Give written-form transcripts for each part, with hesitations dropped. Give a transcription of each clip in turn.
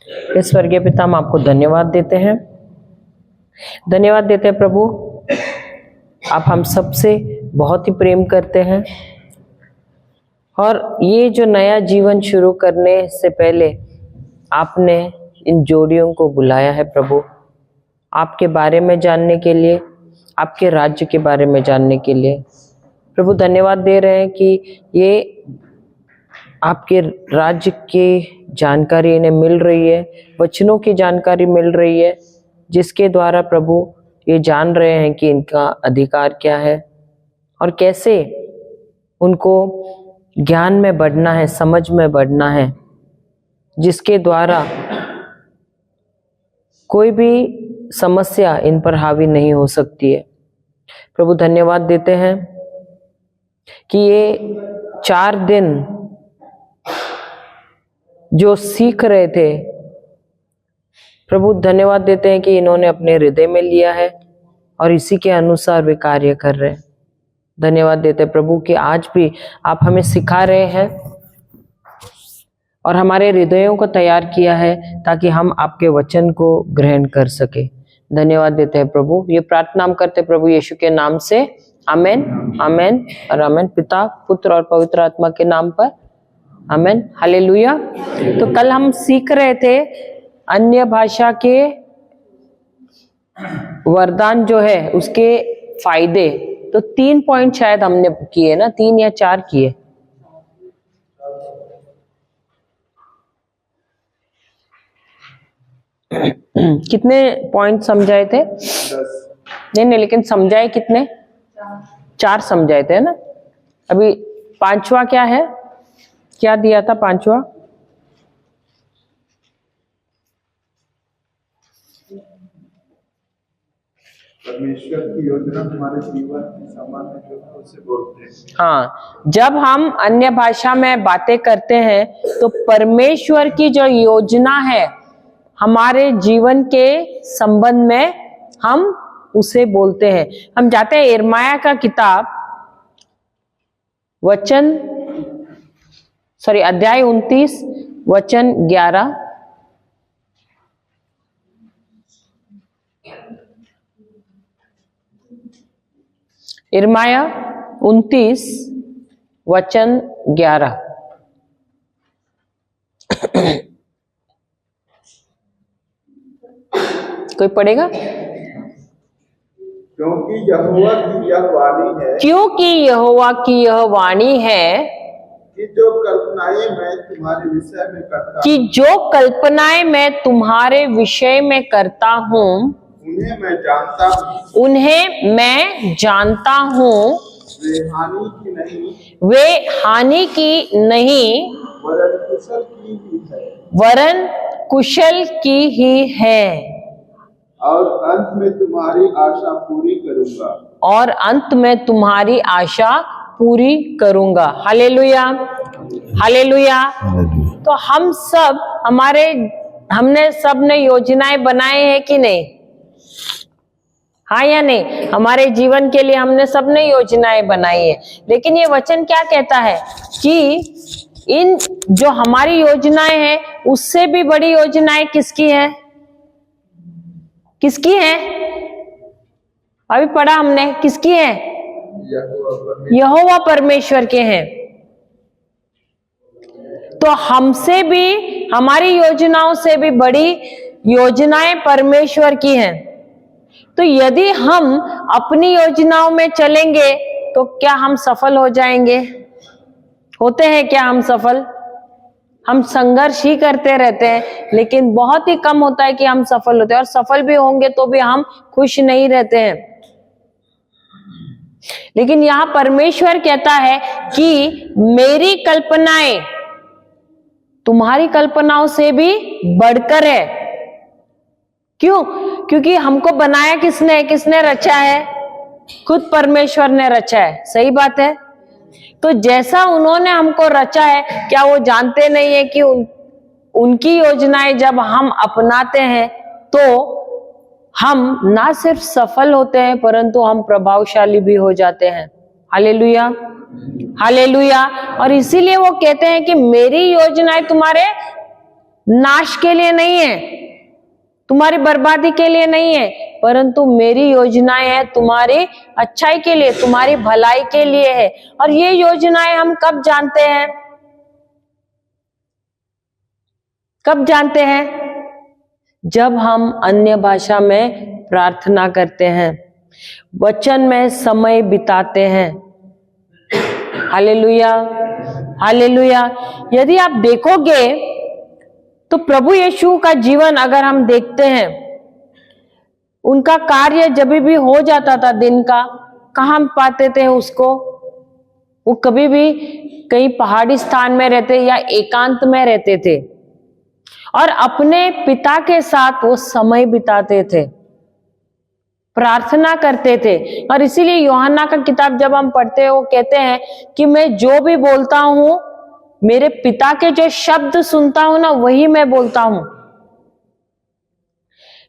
हे स्वर्गीय पिता, हम आपको धन्यवाद देते हैं। धन्यवाद देते हैं प्रभु, आप हम सबसे बहुत ही प्रेम करते हैं और ये जो नया जीवन शुरू करने से पहले आपने इन जोड़ियों को बुलाया है प्रभु, आपके बारे में जानने के लिए, आपके राज्य के बारे में जानने के लिए। प्रभु धन्यवाद दे रहे हैं कि ये आपके राज्य की जानकारी इन्हें मिल रही है, वचनों की जानकारी मिल रही है, जिसके द्वारा प्रभु ये जान रहे हैं कि इनका अधिकार क्या है और कैसे उनको ज्ञान में बढ़ना है, समझ में बढ़ना है, जिसके द्वारा कोई भी समस्या इन पर हावी नहीं हो सकती है। प्रभु धन्यवाद देते हैं कि ये 4 दिन जो सीख रहे थे, प्रभु धन्यवाद देते हैं कि इन्होंने अपने हृदय में लिया है और इसी के अनुसार वे कार्य कर रहे हैं। धन्यवाद देते हैं प्रभु कि आज भी आप हमें सिखा रहे हैं और हमारे हृदयों को तैयार किया है ताकि हम आपके वचन को ग्रहण कर सके। धन्यवाद देते हैं प्रभु, ये प्रार्थना हम करते प्रभु यीशु के नाम से, आमेन, आमेन और आमेन। पिता, पुत्र और पवित्र आत्मा के नाम पर, आमेन, हालेलुया। तो कल हम सीख रहे थे अन्य भाषा के वरदान जो है उसके फायदे। तो 3 पॉइंट शायद हमने किए ना, 3 या 4 किए। कितने पॉइंट समझाए थे? 10। नहीं, लेकिन समझाए कितने? 4 समझाए थे ना। अभी 5वां क्या है? क्या दिया था 5वां? परमेश्वर की योजना हमारे जीवन के संबंध में जो है उससे बोलते हैं। हाँ, जब हम अन्य भाषा में बातें करते हैं तो परमेश्वर की जो योजना है हमारे जीवन के संबंध में हम उसे बोलते हैं। हम जाते हैं यिर्मयाह का किताब, अध्याय 29 वचन 11। यिर्मयाह 29 वचन 11। कोई पढ़ेगा? क्योंकि यहोवा की यह वाणी है, क्योंकि यहोवा की यह वाणी है कि जो कल्पनाएं मैं तुम्हारे विषय में करता कि जो कल्पनाएं मैं तुम्हारे विषय में करता हूँ उन्हें मैं जानता हूँ, वे हानि की नहीं वरन कुशल की ही है। और अंत में तुम्हारी आशा पूरी करूंगा। Hallelujah, hallelujah. तो हमने सबने योजनाएं बनाए हैं कि नहीं? हाँ या नहीं? हमारे जीवन के लिए हमने सबने योजनाएं बनाई है, लेकिन ये वचन क्या कहता है कि इन जो हमारी योजनाएं हैं उससे भी बड़ी योजनाएं किसकी है? किसकी है? अभी पढ़ा हमने, किसकी है? यहोवा परमेश्वर के हैं। तो हमसे भी, हमारी योजनाओं से भी बड़ी योजनाएं परमेश्वर की हैं। तो यदि हम अपनी योजनाओं में चलेंगे तो क्या हम सफल हो जाएंगे? होते हैं क्या हम सफल? हम संघर्ष ही करते रहते हैं, लेकिन बहुत ही कम होता है कि हम सफल होते हैं, और सफल भी होंगे तो भी हम खुश नहीं रहते हैं। लेकिन यहां परमेश्वर कहता है कि मेरी कल्पनाएं तुम्हारी कल्पनाओं से भी बढ़कर है। क्यों? क्योंकि हमको बनाया किसने? किसने रचा है? खुद परमेश्वर ने रचा है। सही बात है। तो जैसा उन्होंने हमको रचा है, क्या वो जानते नहीं है कि उनकी योजनाएं जब हम अपनाते हैं तो हम ना सिर्फ सफल होते हैं परंतु हम प्रभावशाली भी हो जाते हैं। Hallelujah, hallelujah. और इसीलिए वो कहते हैं कि मेरी योजनाएं तुम्हारे नाश के लिए नहीं है, तुम्हारी बर्बादी के लिए नहीं है, परंतु मेरी योजनाएं हैं तुम्हारी अच्छाई के लिए, तुम्हारी भलाई के लिए है। और ये योजनाएं हम कब जानते हैं? कब जानते हैं? जब हम अन्य भाषा में प्रार्थना करते हैं, वचन में समय बिताते हैं। Hallelujah, hallelujah. यदि आप देखोगे तो प्रभु यीशु का जीवन अगर हम देखते हैं, उनका कार्य जब भी हो जाता था दिन का, कहाँ पाते थे उसको? वो कभी भी कहीं पहाड़ी स्थान में रहते या एकांत में रहते थे और अपने पिता के साथ वो समय बिताते थे, प्रार्थना करते थे। और इसीलिए यूहन्ना का किताब जब हम पढ़ते हैं, वो कहते हैं कि मैं जो भी बोलता हूं, मेरे पिता के जो शब्द सुनता हूं ना, वही मैं बोलता हूं।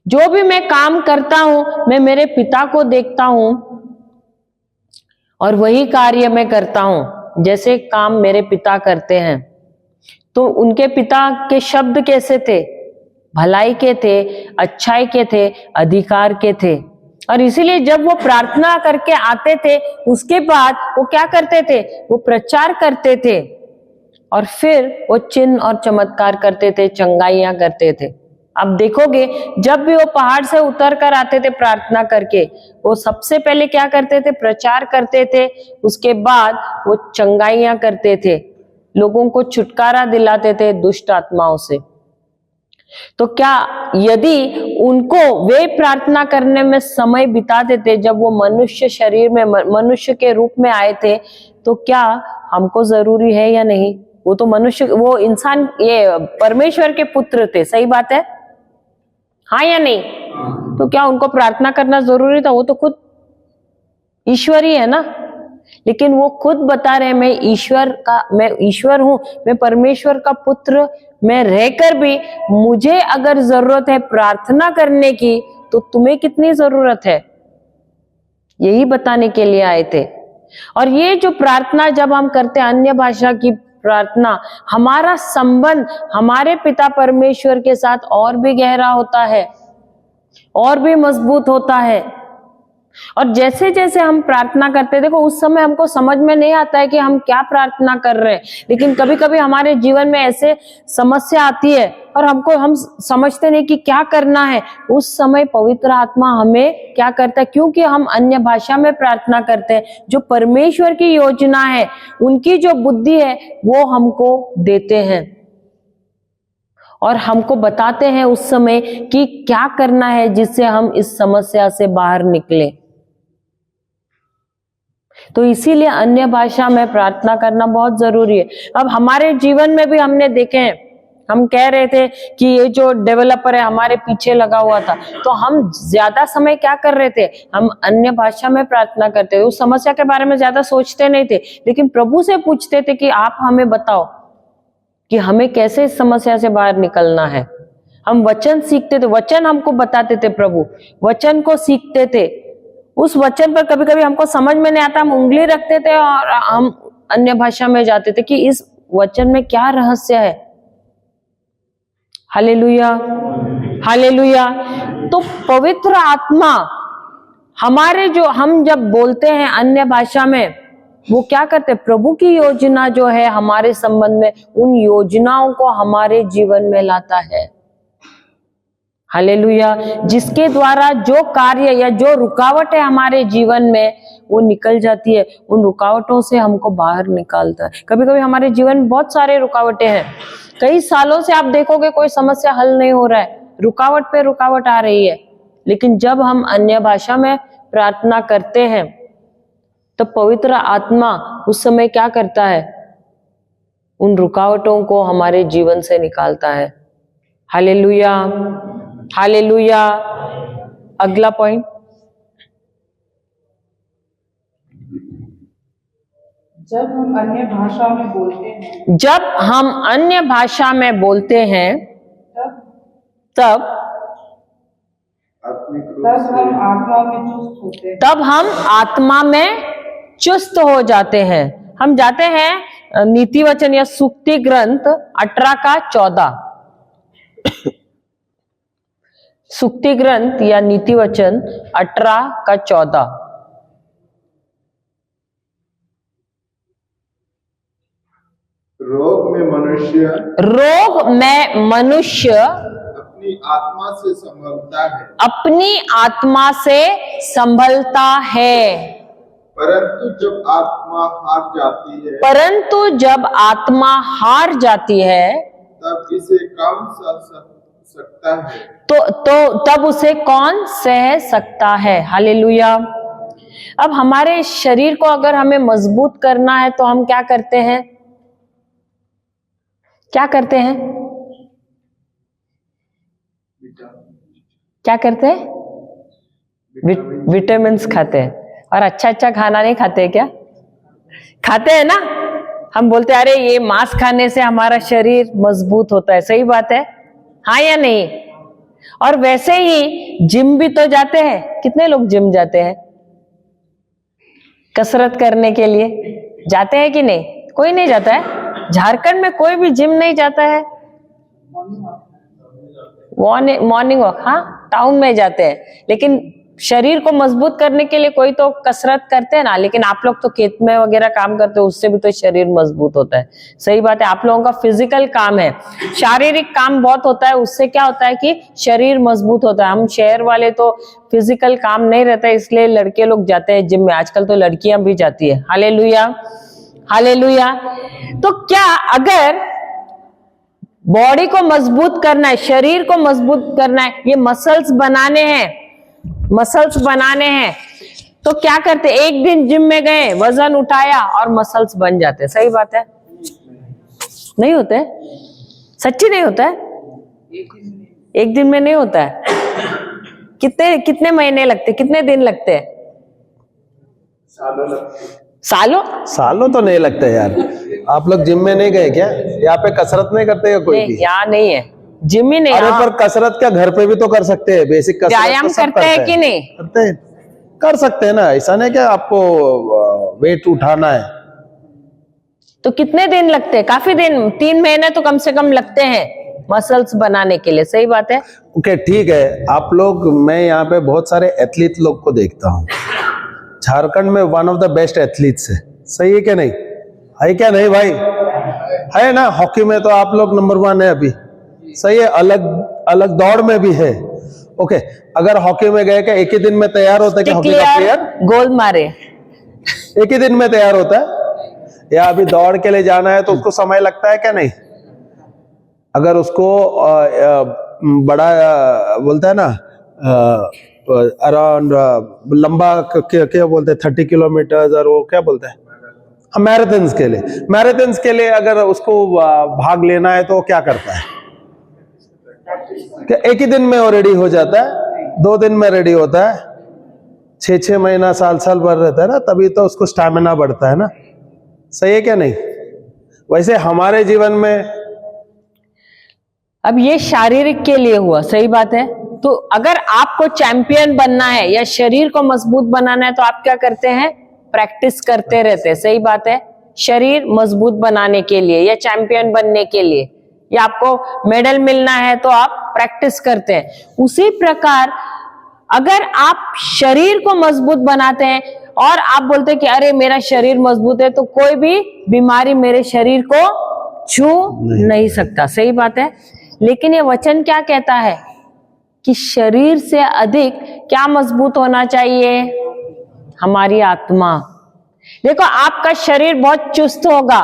जो भी मैं काम करता हूं, मैं मेरे पिता को देखता हूं और वही कार्य मैं करता हूं जैसे काम मेरे पिता करते हैं। तो उनके पिता के शब्द कैसे थे? भलाई के थे, अच्छाई के थे, अधिकार के थे। और इसीलिए जब वो प्रार्थना करके आते थे, उसके बाद वो क्या करते थे? वो प्रचार करते थे और फिर वो चिन्ह और चमत्कार करते थे, चंगाइयां करते थे। अब देखोगे, जब भी वो पहाड़ से उतर कर आते थे प्रार्थना करके, वो सबसे पहले क्या करते थे? प्रचार करते थे। उसके बाद वो चंगाइयां करते थे, लोगों को छुटकारा दिलाते थे दुष्ट आत्माओं से। तो क्या यदि उनको वे प्रार्थना करने में समय बिताते थे जब वो मनुष्य शरीर में, मनुष्य के रूप में आए थे, तो क्या हमको जरूरी है या नहीं? वो तो मनुष्य, वो इंसान, ये परमेश्वर के पुत्र थे, सही बात है, हाँ या नहीं? तो क्या उनको प्रार्थना करना जरूरी था? वो तो खुद ईश्वर ही है ना। लेकिन वो खुद बता रहे, मैं ईश्वर हूं, मैं परमेश्वर का पुत्र, मैं रहकर भी मुझे अगर जरूरत है प्रार्थना करने की, तो तुम्हें कितनी जरूरत है, यही बताने के लिए आए थे। और ये जो प्रार्थना जब हम करते हैं, अन्य भाषा की प्रार्थना, हमारा संबंध हमारे पिता परमेश्वर के साथ और भी गहरा होता है, और भी मजबूत होता है। और जैसे जैसे हम प्रार्थना करते हैं, देखो उस समय हमको समझ में नहीं आता है कि हम क्या प्रार्थना कर रहे हैं, लेकिन कभी कभी हमारे जीवन में ऐसे समस्या आती है और हम समझते नहीं कि क्या करना है। उस समय पवित्र आत्मा हमें क्या करता है? क्योंकि हम अन्य भाषा में प्रार्थना करते हैं, जो परमेश्वर की योजना है, उनकी जो बुद्धि है, वो हमको देते हैं और हमको बताते हैं उस समय कि क्या करना है जिससे हम इस समस्या से बाहर निकले। तो इसीलिए अन्य भाषा में प्रार्थना करना बहुत जरूरी है। अब हमारे जीवन में भी हमने देखे हैं, हम कह रहे थे कि ये जो डेवलपर है हमारे पीछे लगा हुआ था, तो हम ज्यादा समय क्या कर रहे थे? हम अन्य भाषा में प्रार्थना करते थे, उस समस्या के बारे में ज्यादा सोचते नहीं थे, लेकिन प्रभु से पूछते थे कि आप हमें बताओ कि हमें कैसे इस समस्या से बाहर निकलना है। हम वचन सीखते थे, वचन हमको बताते थे, प्रभु वचन को सीखते थे। उस वचन पर कभी कभी हमको समझ में नहीं आता, हम उंगली रखते थे और हम अन्य भाषा में जाते थे कि इस वचन में क्या रहस्य है। Hallelujah, hallelujah. तो पवित्र आत्मा हमारे, जो हम जब बोलते हैं अन्य भाषा में, वो क्या करते? प्रभु की योजना जो है हमारे संबंध में, उन योजनाओं को हमारे जीवन में लाता है। हालेलुया। जिसके द्वारा जो कार्य या जो रुकावट है हमारे जीवन में, वो निकल जाती है। उन रुकावटों से हमको बाहर निकालता है। कभी कभी हमारे जीवन में बहुत सारे रुकावटें हैं, कई सालों से आप देखोगे कोई समस्या हल नहीं हो रहा है, रुकावट पे रुकावट आ रही है। लेकिन जब हम अन्य भाषा में प्रार्थना करते हैं, तो पवित्र आत्मा उस समय क्या करता है? उन रुकावटों को हमारे जीवन से निकालता है। Hallelujah, hallelujah. अगला पॉइंट, जब हम अन्य भाषा में बोलते हैं, जब हम अन्य भाषा में बोलते हैं, तब हम आत्मा में चुस्त होते हैं। तब हम आत्मा में चुस्त हो जाते हैं। हम जाते हैं नीति वचन या सूक्ति ग्रंथ 18 का 14। सुक्ति ग्रंथ या नीति वचन 18:14। रोग में मनुष्य अपनी आत्मा से संभलता है, अपनी आत्मा से संभलता है, परंतु जब आत्मा हार जाती है तब इसे कौन सह सकता है। तो तब उसे कौन सह सकता है। हालेलुया। अब हमारे शरीर को अगर हमें मजबूत करना है तो हम क्या करते हैं? क्या करते हैं? क्या करते हैं? विटामिन्स खाते हैं। और अच्छा खाना नहीं खाते क्या? खाते हैं ना। हम बोलते हैं अरे ये मांस खाने से हमारा शरीर मजबूत होता है। सही बात है, हाँ या नहीं? और वैसे ही जिम भी तो जाते हैं। कितने लोग जिम जाते हैं? कसरत करने के लिए जाते हैं कि नहीं? कोई नहीं जाता है। झारखंड में कोई भी जिम नहीं जाता है। मॉर्निंग वॉक, हाँ, टाउन में जाते हैं। लेकिन शरीर को मजबूत करने के लिए कोई तो कसरत करते हैं ना। लेकिन आप लोग तो खेत में वगैरह काम करते हो, उससे भी तो शरीर मजबूत होता है। सही बात है। आप लोगों का फिजिकल काम है, शारीरिक काम बहुत होता है। उससे क्या होता है कि शरीर मजबूत होता है। हम शहर वाले तो फिजिकल काम नहीं रहता है, इसलिए लड़के लोग जाते हैं जिम में। आजकल तो लड़कियां भी जाती है। Hallelujah, hallelujah. तो क्या अगर बॉडी को मजबूत करना है, शरीर को मजबूत करना है, ये मसल्स बनाने हैं, तो क्या करते? एक दिन जिम में गए, वजन उठाया और मसल्स बन जाते। सही बात है, नहीं होते? सच्ची नहीं होता है। एक दिन में नहीं होता है। कितने महीने लगते, कितने दिन लगते हैं? सालों तो नहीं लगते यार। आप लोग जिम में नहीं गए क्या? यहाँ पे कसरत नहीं करते क्या कोई भी? यहाँ नहीं है, जिम ही नहीं। अरे पर कसरत क्या घर पे भी तो कर सकते हैं। बेसिक कसरत व्यायाम तो सब करते हैं कि नहीं? करते हैं, कर सकते हैं ना। ऐसा नहीं क्या आपको वेट उठाना है। तो कितने दिन लगते हैं? काफी दिन, 3 महीने तो कम से कम लगते हैं मसल्स बनाने के लिए। सही बात है। ओके, ठीक है। आप लोग, मैं यहाँ पे बहुत सारे एथलीट लोग को देखता हूँ। झारखंड में one of the best athletes है। सही है क्या नहीं? है क्या नहीं भाई? है ना। हॉकी में तो आप लोग नंबर 1 है अभी। सही है। अलग अलग दौड़ में भी है। ओके, अगर हॉकी में गए क्या एक ही दिन में तैयार होता है क्या? हॉकी का प्लेयर गोल मारे एक ही दिन में तैयार होता है? या अभी दौड़ के लिए जाना है तो उसको समय लगता है क्या नहीं? अगर उसको बड़ा बोलता है ना, अराउंड लंबा क्या बोलते हैं, 30 किलोमीटर, और वो क्या बोलते हैं, मैराथन्स के लिए अगर उसको भाग लेना है तो क्या करता है? क्या एक ही दिन में वो रेडी हो जाता है? 2 दिन में रेडी होता है? 6 महीना, साल भर रहता है ना, तभी तो उसको स्टैमिना बढ़ता है ना। सही है क्या नहीं? वैसे हमारे जीवन में, अब ये शारीरिक के लिए हुआ। सही बात है। तो अगर आपको चैंपियन बनना है या शरीर को मजबूत बनाना है तो आप क्या करते हैं? प्रैक्टिस करते रहते हैं। सही बात है। शरीर मजबूत बनाने के लिए या चैंपियन बनने के लिए या आपको मेडल मिलना है तो आप प्रैक्टिस करते हैं। उसी प्रकार अगर आप शरीर को मजबूत बनाते हैं और आप बोलते हैं कि अरे मेरा शरीर मजबूत है, तो कोई भी बीमारी मेरे शरीर को छू नहीं सकता। सही बात है। लेकिन ये वचन क्या कहता है कि शरीर से अधिक क्या मजबूत होना चाहिए? हमारी आत्मा। देखो, आपका शरीर बहुत चुस्त होगा,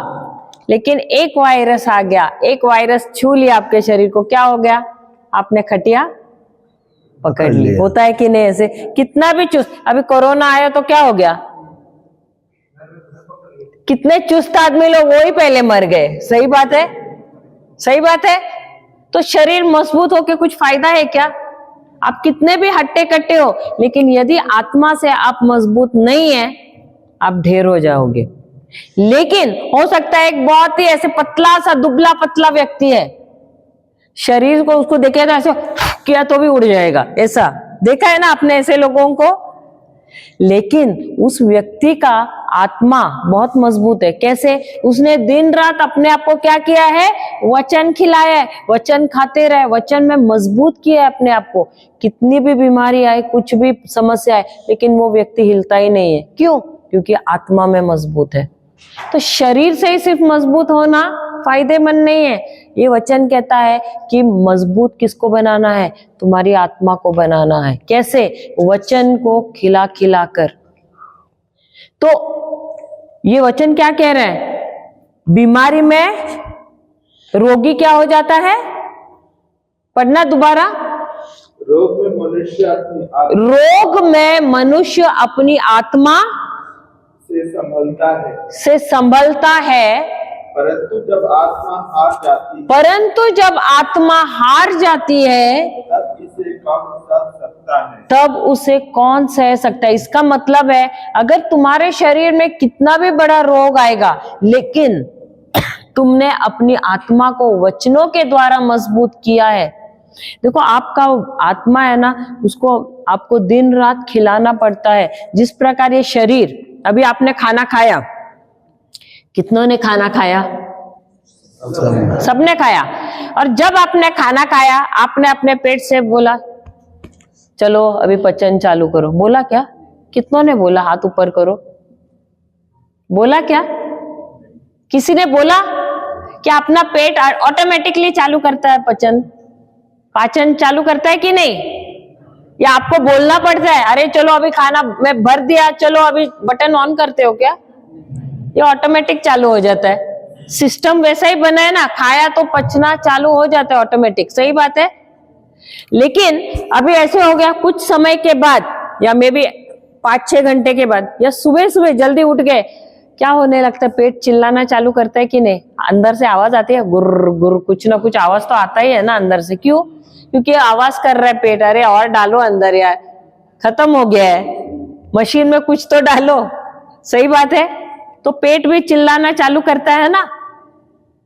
लेकिन एक वायरस आ गया, एक वायरस छू लिया आपके शरीर को, क्या हो गया? आपने खटिया पकड़ ली। होता है कि नहीं ऐसे? कितना भी चुस्त, अभी कोरोना आया तो क्या हो गया? कितने चुस्त आदमी लोग वो ही पहले मर गए। सही बात है, सही बात है। तो शरीर मजबूत होके कुछ फायदा है क्या? आप कितने भी हट्टे कट्टे हो, लेकिन यदि आत्मा से आप मजबूत नहीं है, आप ढेर हो जाओगे। लेकिन हो सकता है एक बहुत ही ऐसे पतला सा, दुबला पतला व्यक्ति है, शरीर को उसको देखे तो ऐसे किया तो भी उड़ जाएगा। ऐसा देखा है ना आपने ऐसे लोगों को? लेकिन उस व्यक्ति का आत्मा बहुत मजबूत है। कैसे? उसने दिन रात अपने आप को क्या किया है? वचन खिलाया है, वचन खाते रहे, वचन में मजबूत किया है अपने आप को। कितनी भी बीमारी आए, कुछ भी समस्या आए, लेकिन वो व्यक्ति हिलता ही नहीं है। क्यों? क्योंकि आत्मा में मजबूत है। तो शरीर से ही सिर्फ मजबूत होना फायदेमंद नहीं है। ये वचन कहता है कि मजबूत किसको बनाना है? तुम्हारी आत्मा को बनाना है। कैसे? वचन को खिला खिला कर। तो ये वचन क्या कह रहे हैं? बीमारी में रोगी क्या हो जाता है? पढ़ना दोबारा। रोग में मनुष्य अपनी आत्मा रोग में मनुष्य अपनी आत्मा से संभलता है, परंतु जब आत्मा हार जाती है तब इसे कौन सह सकता है। इसका मतलब है, अगर तुम्हारे शरीर में कितना भी बड़ा रोग आएगा, लेकिन तुमने अपनी आत्मा को वचनों के द्वारा मजबूत किया है। देखो, आपका आत्मा है ना, उसको आपको दिन रात खिलाना पड़ता है। जिस प्रकार ये शरीर, अभी आपने खाना खाया, कितनों ने खाना खाया? सबने खाया। और जब आपने खाना खाया, आपने अपने पेट से बोला चलो अभी पचन चालू करो। बोला क्या? कितनों ने बोला? हाथ ऊपर करो। बोला क्या? किसी ने बोला? क्या अपना पेट ऑटोमेटिकली चालू करता है पाचन चालू करता है कि नहीं? या आपको बोलना पड़ता है, अरे चलो अभी खाना मैं भर दिया, चलो अभी बटन ऑन करते हो क्या? ये ऑटोमेटिक चालू हो जाता है। सिस्टम वैसा ही बना है ना, खाया तो पचना चालू हो जाता है ऑटोमेटिक। सही बात है। लेकिन अभी ऐसे हो गया, कुछ समय के बाद, या मे बी 5-6 घंटे के बाद, या सुबह सुबह जल्दी उठ गए, क्या होने लगता है? पेट चिल्लाना चालू करता है कि नहीं? अंदर से आवाज आती है, गुर्र गुर्र, कुछ ना कुछ आवाज तो आता ही है ना अंदर से। क्यों? क्योंकि आवाज कर रहा है पेट, अरे और डालो अंदर यार, खत्म हो गया है, मशीन में कुछ तो डालो। सही बात है। तो पेट भी चिल्लाना चालू करता है ना।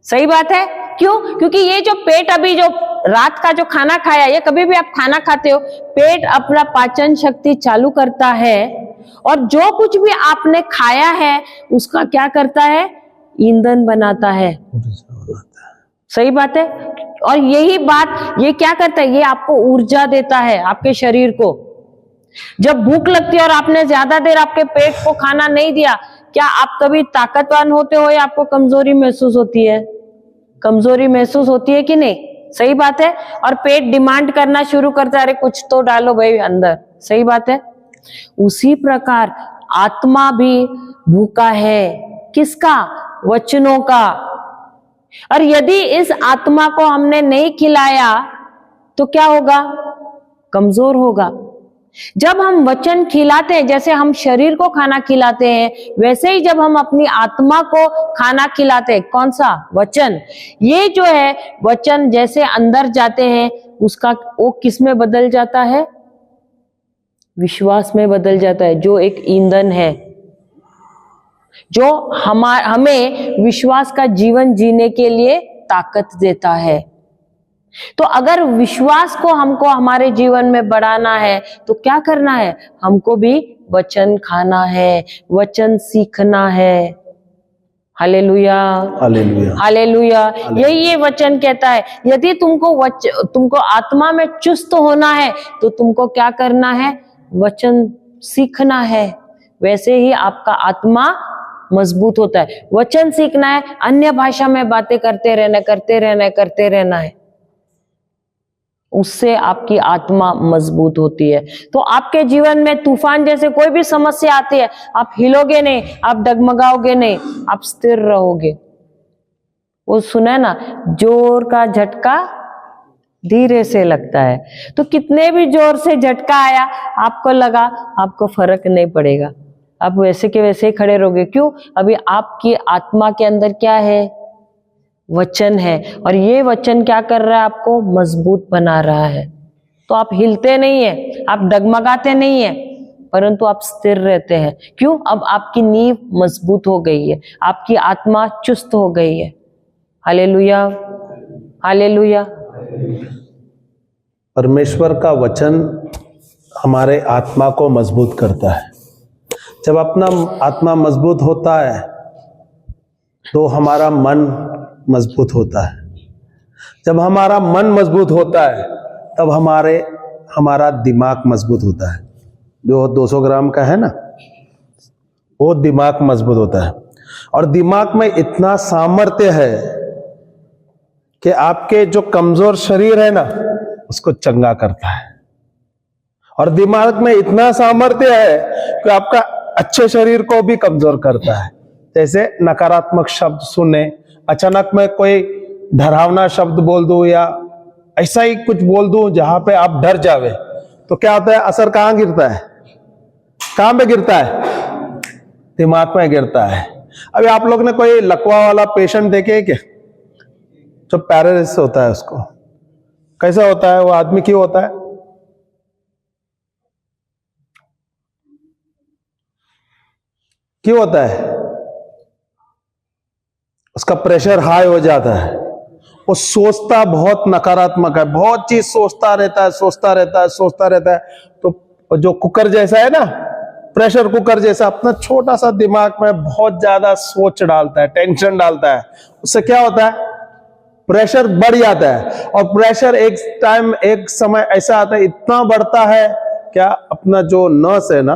सही बात है। क्यों? क्योंकि ये जो पेट, अभी जो रात का जो खाना खाया, ये कभी भी आप खाना खाते हो, पेट अपना पाचन शक्ति चालू करता है, और जो कुछ भी आपने खाया है उसका क्या करता है? ईंधन बनाता है। सही बात है। और यही बात ये क्या करता है? ये आपको ऊर्जा देता है, आपके शरीर को। जब भूख लगती है और आपने ज्यादा देर आपके पेट को खाना नहीं दिया, क्या आप कभी ताकतवान होते हो या आपको कमजोरी महसूस होती है? कमजोरी महसूस होती है कि नहीं? सही बात है। और पेट डिमांड करना शुरू करता है, अरे कुछ तो डालो भाई अंदर। सही बात है। उसी प्रकार आत्मा भी भूखा है। किसका? वचनों का। और यदि इस आत्मा को हमने नहीं खिलाया तो क्या होगा? कमजोर होगा। जब हम वचन खिलाते हैं, जैसे हम शरीर को खाना खिलाते हैं, वैसे ही जब हम अपनी आत्मा को खाना खिलाते हैं, कौन सा? वचन। ये जो है वचन जैसे अंदर जाते हैं, उसका वो किस में बदल जाता है? विश्वास में बदल जाता है, जो एक ईंधन है, जो हमें विश्वास का जीवन जीने के लिए ताकत देता है। तो अगर विश्वास को हमको हमारे जीवन में बढ़ाना है तो क्या करना है? हमको भी वचन खाना है, वचन सीखना है। Hallelujah, hallelujah, hallelujah. यही ये वचन कहता है, यदि तुमको आत्मा में चुस्त होना है तो तुमको क्या करना है? वचन सीखना है। वैसे ही आपका आत्मा मजबूत होता है। वचन सीखना है, अन्य भाषा में बातें करते रहना है। उससे आपकी आत्मा मजबूत होती है। तो आपके जीवन में तूफान जैसे कोई भी समस्या आती है, आप हिलोगे नहीं, आप डगमगाओगे नहीं, आप स्थिर रहोगे। वो सुना ना, जोर का झटका धीरे से लगता है। तो कितने भी जोर से झटका आया, आपको लगा, आपको फर्क नहीं पड़ेगा, आप वैसे के वैसे ही खड़े रहोगे। क्यों? अभी आपकी आत्मा के अंदर क्या है? वचन है। और ये वचन क्या कर रहा है? आपको मजबूत बना रहा है। तो आप हिलते नहीं है, आप डगमगाते नहीं है, परंतु आप स्थिर रहते हैं। क्यों? अब आपकी नींव मजबूत हो गई है, आपकी आत्मा चुस्त हो गई है। Hallelujah, hallelujah. परमेश्वर का वचन हमारे आत्मा को मजबूत करता है। जब अपना आत्मा मजबूत होता है तो हमारा मन मजबूत होता है। जब हमारा मन मजबूत होता है तब हमारा दिमाग मजबूत होता है। जो 200 ग्राम का है ना, वो दिमाग मजबूत होता है। और दिमाग में इतना सामर्थ्य है कि आपके जो कमजोर शरीर है ना, उसको चंगा करता है। और दिमाग में इतना सामर्थ्य है कि आपका अच्छे शरीर को भी कमजोर करता है। जैसे नकारात्मक शब्द सुने, अचानक मैं कोई डरावना शब्द बोल दूं या ऐसा ही कुछ बोल दूं जहां पे आप डर जावे, तो क्या होता है? असर कहां गिरता है? कहां पे गिरता है? दिमाग में गिरता है। अभी आप लोग ने कोई लकवा वाला पेशेंट देखे क्या? जो पैरालिसिस होता है, उसको कैसा होता है? वो आदमी क्यों होता है? क्यों होता है? उसका प्रेशर हाई हो जाता है। वो सोचता बहुत नकारात्मक है, बहुत चीज सोचता रहता है। तो जो कुकर जैसा है ना, प्रेशर कुकर जैसा, अपना छोटा सा दिमाग में बहुत ज्यादा सोच डालता है, टेंशन डालता है। उससे क्या होता है? प्रेशर बढ़ जाता है। और प्रेशर एक समय ऐसा आता है, इतना बढ़ता है क्या अपना जो नस है ना,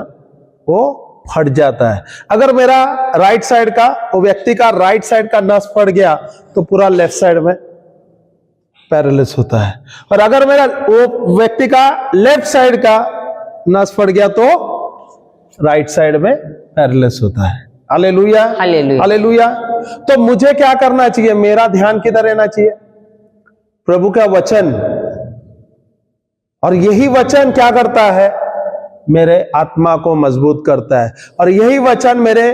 वो फट जाता है। अगर मेरा राइट साइड का, वो व्यक्ति का राइट साइड का नस फट गया तो पूरा लेफ्ट साइड में पैरालिसिस होता है। और अगर मेरा वो व्यक्ति का लेफ्ट साइड का नस फट गया तो राइट साइड में पैरालिसिस होता है। Hallelujah, hallelujah. हालेलुया। तो मुझे क्या करना चाहिए? मेरा ध्यान किधर रहना चाहिए? प्रभु का वचन। और यही वचन क्या करता है? मेरे आत्मा को मजबूत करता है। और यही वचन मेरे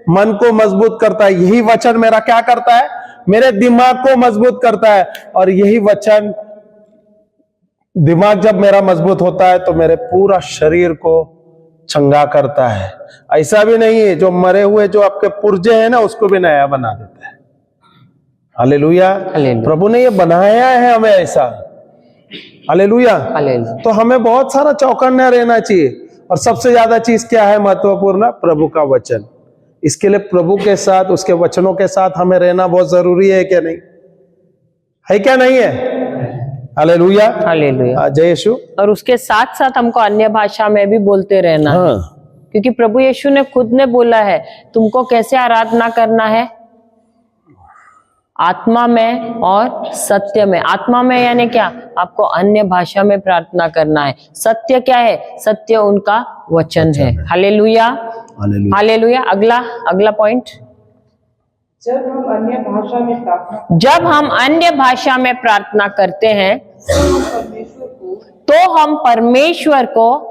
मन को मजबूत करता है। यही वचन मेरा क्या करता है? मेरे दिमाग को मजबूत करता है। और यही वचन, दिमाग जब मेरा मजबूत होता है तो मेरे पूरा शरीर को चंगा करता है। ऐसा भी नहीं है जो मरे हुए जो आपके पुर्जे हैं ना, उसको भी नया बना देता है। हालेलुया। प्रभु ने ये बनाया है हमें ऐसा। हालेलुया। तो हमें बहुत सारा चौकन्ना रहना चाहिए। और सबसे ज्यादा चीज क्या है महत्वपूर्ण? प्रभु का वचन। इसके लिए प्रभु के साथ, उसके वचनों के साथ हमें रहना बहुत जरूरी है, क्या नहीं है? क्या नहीं है? Hallelujah, hallelujah. जय यीशु। और उसके साथ साथ हमको अन्य भाषा में भी बोलते रहना है। क्योंकि प्रभु यीशु ने खुद ने बोला है, तुमको कैसे आराधना करना है? आत्मा में और सत्य में। आत्मा में यानी क्या? आपको अन्य भाषा में प्रार्थना करना है। सत्य क्या है? सत्य उनका वचन है। Hallelujah, hallelujah. अगला पॉइंट। जब हम अन्य भाषा में प्रार्थना करते हैं तो हम परमेश्वर को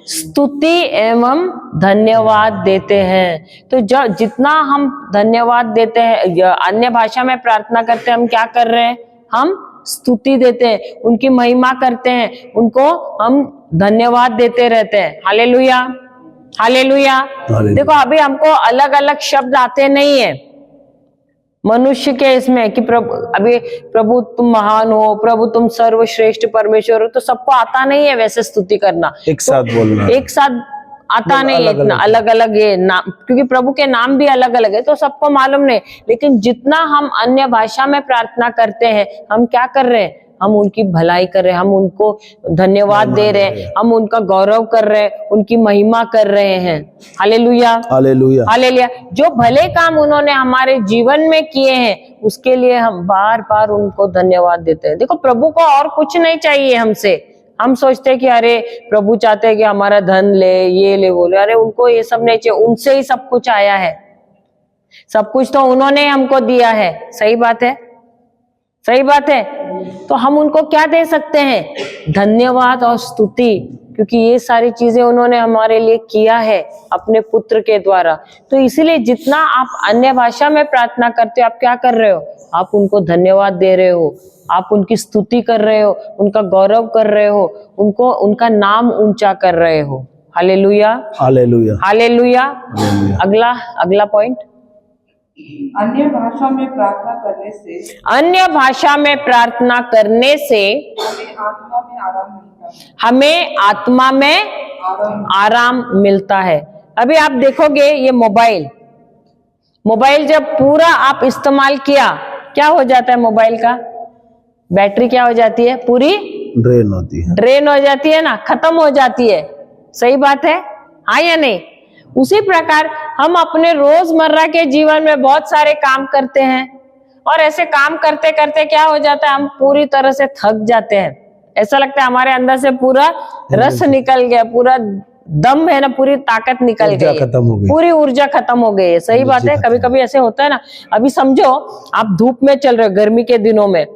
स्तुति एवं धन्यवाद देते हैं। तो जब जितना हम धन्यवाद देते हैं, अन्य भाषा में प्रार्थना करते हैं, हम क्या कर रहे हैं? हम स्तुति देते हैं, उनकी महिमा करते हैं, उनको हम धन्यवाद देते रहते हैं। Hallelujah, hallelujah. देखो अभी हमको अलग अलग शब्द आते नहीं है मनुष्य के इसमें कि प्रभु तुम महान हो, प्रभु तुम सर्वश्रेष्ठ परमेश्वर हो, तो सबको आता नहीं है वैसे स्तुति करना, एक साथ बोलना, एक साथ आता नहीं है इतना। अलग अलग ये नाम, क्योंकि प्रभु के नाम भी अलग अलग है तो सबको मालूम नहीं। लेकिन जितना हम अन्य भाषा में प्रार्थना करते हैं, हम क्या कर रहे हैं? हम उनकी भलाई कर रहे हैं, हम उनको धन्यवाद दे रहे हैं, हम उनका गौरव कर रहे हैं, उनकी महिमा कर रहे हैं। Hallelujah, hallelujah, hallelujah. जो भले काम उन्होंने हमारे जीवन में किए हैं, उसके लिए हम बार बार उनको धन्यवाद देते हैं। देखो प्रभु को और कुछ नहीं चाहिए हमसे। हम सोचते हैं कि अरे प्रभु चाहते हैं कि हमारा धन ले, ये ले, वो ले। अरे उनको ये सब नहीं चाहिए, उनसे ही सब कुछ आया है। सब कुछ तो उन्होंने हमको दिया है। सही बात है, सही बात है। तो हम उनको क्या दे सकते हैं? धन्यवाद और स्तुति, क्योंकि ये सारी चीजें उन्होंने हमारे लिए किया है अपने पुत्र के द्वारा। तो इसीलिए जितना आप अन्य भाषा में प्रार्थना करते हो, आप क्या कर रहे हो? आप उनको धन्यवाद दे रहे हो, आप उनकी स्तुति कर रहे हो, उनका गौरव कर रहे हो, उनको उनका नाम ऊंचा कर रहे हो। Hallelujah, hallelujah, hallelujah. अगला पॉइंट। अन्य भाषा में प्रार्थना करने से हमें आत्मा में आराम मिलता है। अभी आप देखोगे ये मोबाइल जब पूरा आप इस्तेमाल किया, क्या हो जाता है मोबाइल का? बैटरी क्या हो जाती है? पूरी ड्रेन हो जाती है ना, खत्म हो जाती है। सही बात है, हाँ या नहीं? उसी प्रकार हम अपने रोजमर्रा के जीवन में बहुत सारे काम करते हैं और ऐसे काम करते करते क्या हो जाता है, हम पूरी तरह से थक जाते हैं। ऐसा लगता है हमारे अंदर से पूरा रस निकल गया, पूरा दम है ना, पूरी ताकत निकल गई है, पूरी ऊर्जा खत्म हो गई है। सही बात है। कभी कभी ऐसे होता है ना, अभी समझो आप धूप में चल रहे हो, गर्मी के दिनों में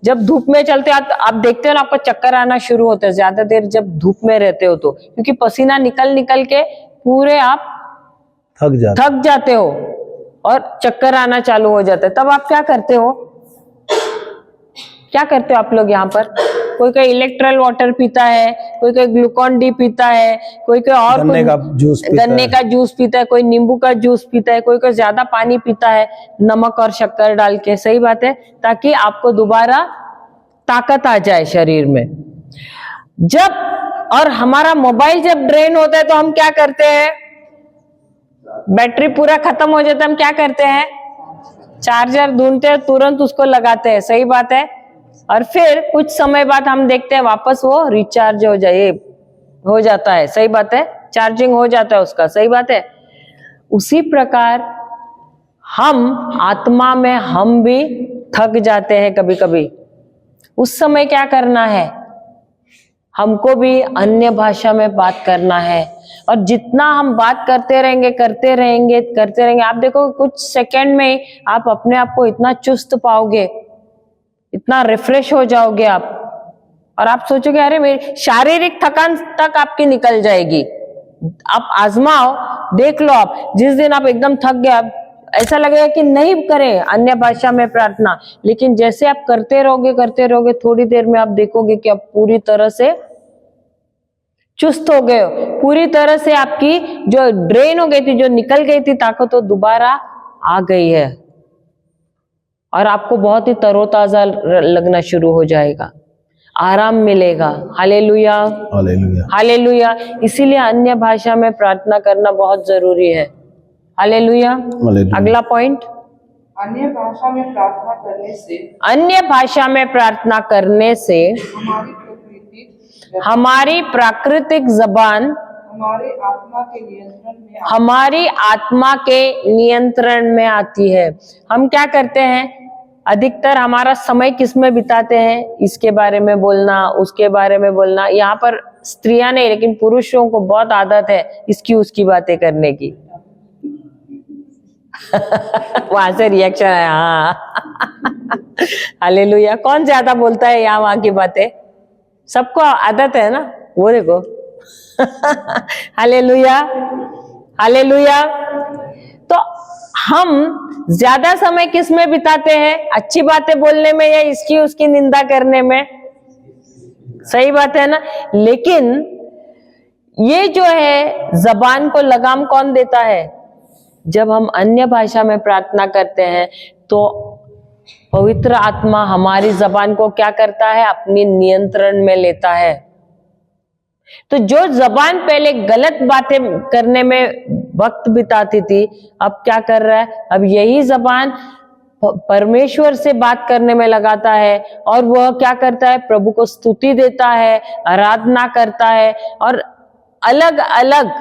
जब धूप में चलते हो आप देखते हो ना, आपको चक्कर आना शुरू होते हैं ज्यादा देर जब धूप में रहते हो तो, क्योंकि पसीना निकल निकल के पूरे आप थक जाते हो और चक्कर आना चालू हो जाता है। तब आप क्या करते हो? क्या करते हो आप लोग यहाँ पर? कोई कोई इलेक्ट्रल वाटर पीता है, कोई कोई ग्लूकॉन डी पीता है, कोई कोई और गन्ने का जूस पीता है, कोई नींबू का जूस पीता है, कोई कोई ज्यादा पानी पीता है नमक और शक्कर डाल के। सही बात है, ताकि आपको दोबारा ताकत आ जाए शरीर में। और हमारा मोबाइल जब ड्रेन होता है तो हम क्या करते हैं? बैटरी पूरा खत्म हो जाता है, हम क्या करते हैं? चार्जर ढूंढते हैं, तुरंत उसको लगाते हैं। सही बात है। और फिर कुछ समय बाद हम देखते हैं वापस वो रिचार्ज हो जाता है। सही बात है, चार्जिंग हो जाता है उसका। सही बात है। उसी प्रकार हम आत्मा में हम भी थक जाते हैं कभी कभी। उस समय क्या करना है? हमको भी अन्य भाषा में बात करना है, और जितना हम बात करते रहेंगे, आप देखो कुछ सेकंड में आप अपने आप को इतना चुस्त पाओगे, इतना रिफ्रेश हो जाओगे आप, और आप सोचोगे अरे मेरी शारीरिक थकान तक आपकी निकल जाएगी। आप आजमाओ, देख लो। आप जिस दिन आप एकदम थक गए, आप ऐसा लगेगा कि नहीं करें अन्य भाषा में प्रार्थना, लेकिन जैसे आप करते रहोगे, थोड़ी देर में आप देखोगे कि आप पूरी तरह से चुस्त हो गए हो, पूरी तरह से आपकी जो ड्रेन हो गई थी, जो निकल गई थी ताकत, वो दोबारा आ गई है और आपको बहुत ही तरोताजा लगना शुरू हो जाएगा, आराम मिलेगा। Hallelujah, hallelujah, hallelujah. इसीलिए अन्य भाषा में प्रार्थना करना बहुत जरूरी है। हालेलुया। अगला पॉइंट, अन्य भाषा में प्रार्थना करने से हमारी प्राकृतिक जबान हमारी आत्मा के नियंत्रण में आती है। हम क्या करते हैं? अधिकतर हमारा समय किस में बिताते हैं? इसके बारे में बोलना, उसके बारे में बोलना। यहाँ पर स्त्रियां नहीं, लेकिन पुरुषों को बहुत आदत है इसकी उसकी बातें करने की। वहां से रिएक्शन है, हाँ। हालेलुया। कौन ज्यादा बोलता है यहाँ वहां की बातें? सबको आदत है ना, वो देखो। Hallelujah, hallelujah. तो हम ज्यादा समय किस में बिताते हैं? अच्छी बातें बोलने में या इसकी उसकी निंदा करने में? सही बात है ना। लेकिन ये जो है जबान को लगाम कौन देता है? जब हम अन्य भाषा में प्रार्थना करते हैं तो पवित्र आत्मा हमारी जबान को क्या करता है? अपनी नियंत्रण में लेता है। तो जो जबान पहले गलत बातें करने में वक्त बिताती थी, अब क्या कर रहा है? अब यही जबान परमेश्वर से बात करने में लगाता है, और वह क्या करता है? प्रभु को स्तुति देता है, आराधना करता है, और अलग अलग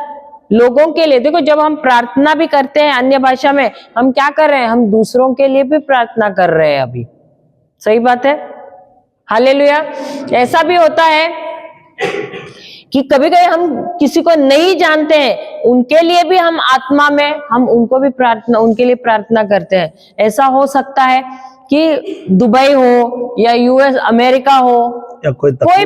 लोगों के लिए। देखो, जब हम प्रार्थना भी करते हैं अन्य भाषा में, हम क्या कर रहे हैं? हम दूसरों के लिए भी प्रार्थना कर रहे हैं अभी। सही बात है। हालेलुया। ऐसा भी होता है कि कभी कभी हम किसी को नहीं जानते हैं, उनके लिए भी हम आत्मा में हम उनको भी उनके लिए प्रार्थना करते हैं। ऐसा हो सकता है कि दुबई हो या यूएस अमेरिका हो या कोई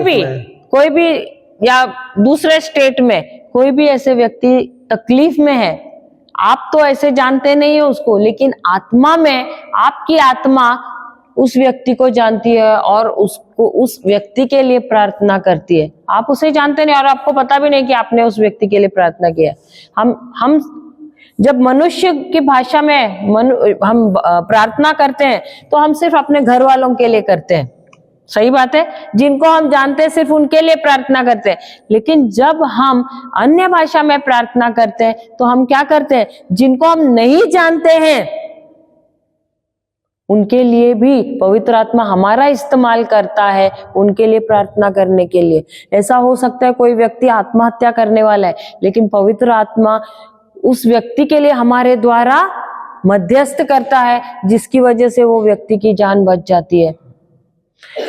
भी या दूसरे स्टेट में कोई भी ऐसे व्यक्ति तकलीफ में है। आप तो ऐसे जानते नहीं हो उसको, लेकिन आत्मा में आपकी आत्मा उस व्यक्ति को जानती है और उसको उस व्यक्ति के लिए प्रार्थना करती है। आप उसे जानते नहीं और आपको पता भी नहीं कि आपने उस व्यक्ति के लिए प्रार्थना किया। हम जब मनुष्य की भाषा में हम प्रार्थना करते हैं तो हम सिर्फ अपने घर वालों के लिए करते हैं। सही बात है, जिनको हम जानते हैं सिर्फ उनके लिए प्रार्थना करते हैं। लेकिन जब हम अन्य भाषा में प्रार्थना करते हैं तो हम क्या करते हैं, जिनको हम नहीं जानते हैं उनके लिए भी पवित्र आत्मा हमारा इस्तेमाल करता है, उनके लिए प्रार्थना करने के लिए। ऐसा हो सकता है कोई व्यक्ति आत्महत्या करने वाला है, लेकिन पवित्र आत्मा उस व्यक्ति के लिए हमारे द्वारा मध्यस्थ करता है, जिसकी वजह से वो व्यक्ति की जान बच जाती है।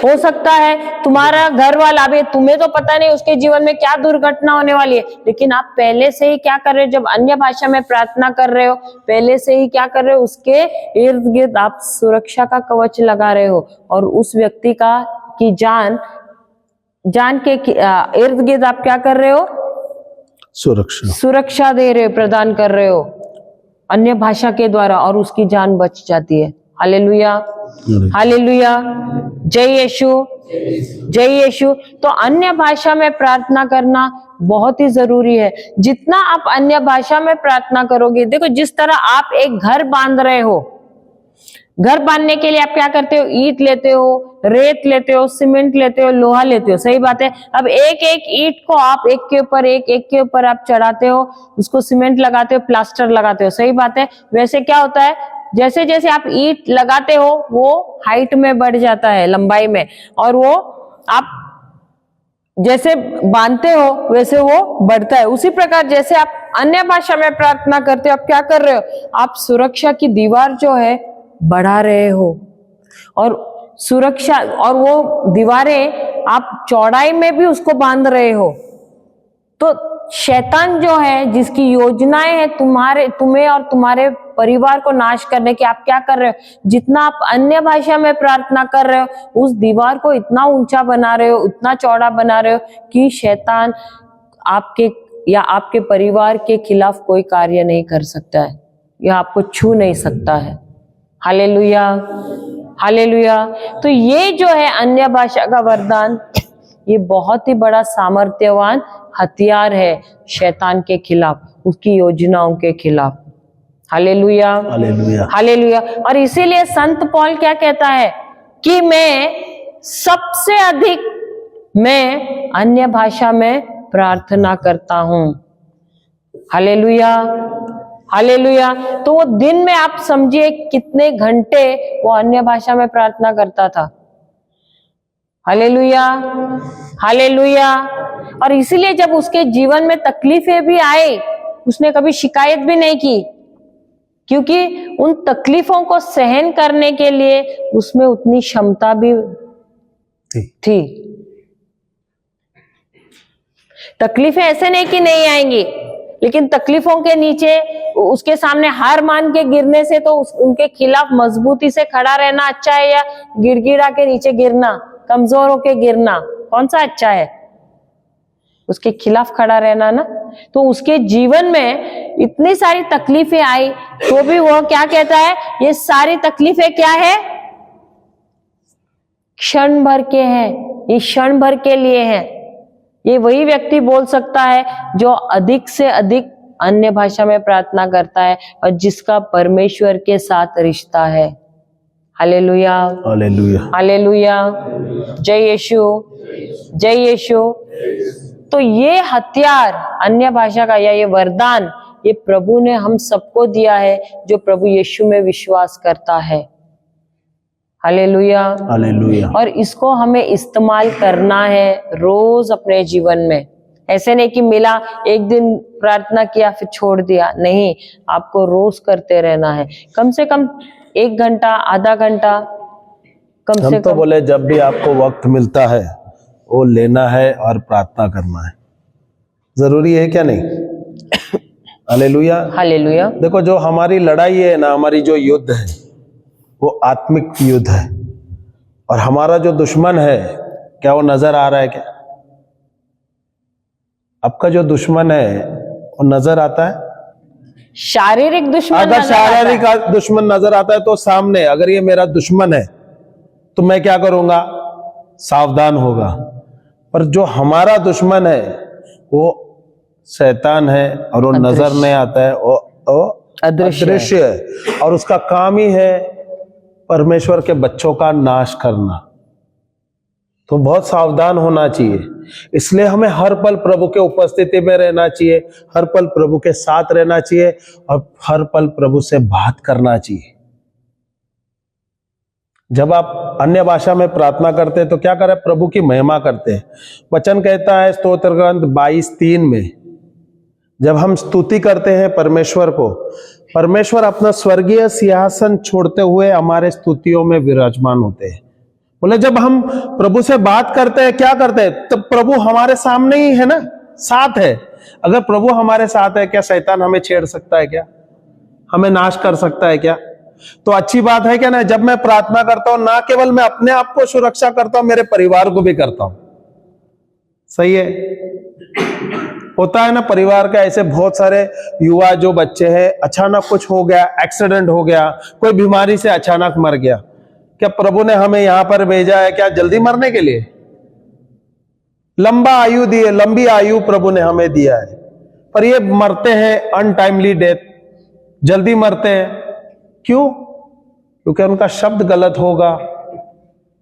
हो सकता है तुम्हारा घर वाला, अभी तुम्हें तो पता नहीं उसके जीवन में क्या दुर्घटना होने वाली है, लेकिन आप पहले से ही क्या कर रहे हो, जब अन्य भाषा में प्रार्थना कर रहे हो, पहले से ही क्या कर रहे हो, उसके इर्द गिर्द आप सुरक्षा का कवच लगा रहे हो, और उस व्यक्ति की जान के इर्द गिर्द आप क्या कर रहे हो, सुरक्षा दे रहे हो, प्रदान कर रहे हो अन्य भाषा के द्वारा, और उसकी जान बच जाती है। हालेलुया, हालेलुया, जय यीशु, जय यीशु। तो अन्य भाषा में प्रार्थना करना बहुत ही जरूरी है। जितना आप अन्य भाषा में प्रार्थना करोगे, देखो जिस तरह आप एक घर बांध रहे हो, घर बांधने के लिए आप क्या करते हो, ईंट लेते हो, रेत लेते हो, सीमेंट लेते हो, लोहा लेते हो, सही बात है। अब एक एक ईंट को आप एक के ऊपर आप चढ़ाते हो, उसको सीमेंट लगाते हो, प्लास्टर लगाते हो, सही बात है। वैसे क्या होता है, जैसे जैसे आप ईंट लगाते हो वो हाइट में बढ़ जाता है, लंबाई में, और वो आप जैसे बांधते हो वैसे वो बढ़ता है। उसी प्रकार जैसे आप अन्य भाषा में प्रार्थना करते हो, आप क्या कर रहे हो, आप सुरक्षा की दीवार जो है बढ़ा रहे हो, और सुरक्षा, और वो दीवारें आप चौड़ाई में भी उसको बांध रहे हो। तो शैतान जो है, जिसकी योजनाएं हैं तुम्हें और तुम्हारे परिवार को नाश करने की, आप क्या कर रहे हो, जितना आप अन्य भाषा में प्रार्थना कर रहे हो, उस दीवार को इतना ऊंचा बना रहे हो, इतना चौड़ा बना रहे हो कि शैतान आपके या आपके परिवार के खिलाफ कोई कार्य नहीं कर सकता है, या आपको छू नहीं सकता है। Hallelujah, hallelujah. तो ये जो है अन्य भाषा का वरदान, ये बहुत ही बड़ा सामर्थ्यवान हथियार है शैतान के खिलाफ, उसकी योजनाओं के खिलाफ। Hallelujah, hallelujah, hallelujah. और इसीलिए संत पौल क्या कहता है कि मैं सबसे अधिक अन्य भाषा में प्रार्थना करता हूं। Hallelujah, hallelujah. तो वो दिन में आप समझिए कितने घंटे वो अन्य भाषा में प्रार्थना करता था। Hallelujah, hallelujah. और इसीलिए जब उसके जीवन में तकलीफें भी आई, उसने कभी शिकायत भी नहीं की, क्योंकि उन तकलीफों को सहन करने के लिए उसमें उतनी क्षमता भी थी। तकलीफें ऐसे नहीं कि नहीं आएंगी, लेकिन तकलीफों के नीचे उसके सामने हार मान के गिरने से तो उनके खिलाफ मजबूती से खड़ा रहना अच्छा है, या गिड़गिड़ा के नीचे गिरना, कमजोर होके गिरना, कौन सा अच्छा है? उसके खिलाफ खड़ा रहना ना। तो उसके जीवन में इतनी सारी तकलीफें आई, तो भी वो क्या कहता है, ये सारी तकलीफें क्या है, क्षण भर के हैं, ये क्षण भर के लिए है। ये वही व्यक्ति बोल सकता है जो अधिक से अधिक अन्य भाषा में प्रार्थना करता है और जिसका परमेश्वर के साथ रिश्ता है। हालेलुया, हालेलुया, हालेलुया, जय यीशु, जय यीशु। तो ये हथियार अन्य भाषा का, या ये वरदान, ये प्रभु ने हम सबको दिया है जो प्रभु यीशु में विश्वास करता है। Hallelujah, hallelujah. और इसको हमें इस्तेमाल करना है रोज अपने जीवन में। ऐसे नहीं कि मिला, एक दिन प्रार्थना किया फिर छोड़ दिया, नहीं, आपको रोज करते रहना है। कम से कम 1 घंटा, आधा घंटा, कम से कम। तो बोले जब भी आपको वक्त मिलता है वो लेना है और प्रार्थना करना है। जरूरी है क्या नहीं? Hallelujah, hallelujah. देखो जो हमारी लड़ाई है ना, हमारी जो युद्ध है वो आत्मिक युद्ध है, और हमारा जो दुश्मन है, क्या वो नजर आ रहा है क्या? आपका जो दुश्मन है वो नजर आता है? शारीरिक दुश्मन अगर शारीरिक दुश्मन नजर आता है तो सामने, अगर ये मेरा दुश्मन है तो मैं क्या करूंगा? सावधान होगा। पर जो हमारा दुश्मन है वो शैतान है, और वो नजर नहीं आता है, वो अदृश्य है, और उसका काम ही है परमेश्वर के बच्चों का नाश करना। तो बहुत सावधान होना चाहिए। इसलिए हमें हर पल प्रभु के उपस्थिति में रहना चाहिए, हर पल प्रभु के साथ रहना चाहिए और हर पल प्रभु से बात करना चाहिए। जब आप अन्य भाषा में प्रार्थना करते हैं तो क्या करें? प्रभु की महिमा करते हैं। वचन कहता है स्तोत्र ग्रंथ 22:3 में, जब हम स्तुति करते हैं परमेश्वर को, परमेश्वर अपना स्वर्गीय सिंहासन छोड़ते हुए हमारे स्तुतियों में विराजमान होते हैं। बोले जब हम प्रभु से बात करते हैं, क्या करते हैं? तब प्रभु हमारे सामने ही है ना, साथ है। अगर प्रभु हमारे साथ है, क्या शैतान हमें छेड़ सकता है? क्या हमें नाश कर सकता है? क्या? तो अच्छी बात है क्या ना? जब मैं प्रार्थना करता हूं, ना केवल मैं अपने आप को सुरक्षा करता हूं, मेरे परिवार को भी करता हूं। सही है? होता है ना परिवार का, ऐसे बहुत सारे युवा जो बच्चे हैं, अचानक कुछ हो गया, एक्सीडेंट हो गया, कोई बीमारी से अचानक मर गया। क्या प्रभु ने हमें यहां पर भेजा है क्या जल्दी मरने के लिए? लंबा आयु दी है, लंबी आयु प्रभु ने हमें दिया है, पर ये मरते हैं अनटाइमली डेथ, जल्दी मरते हैं। क्यों? क्योंकि उनका शब्द गलत होगा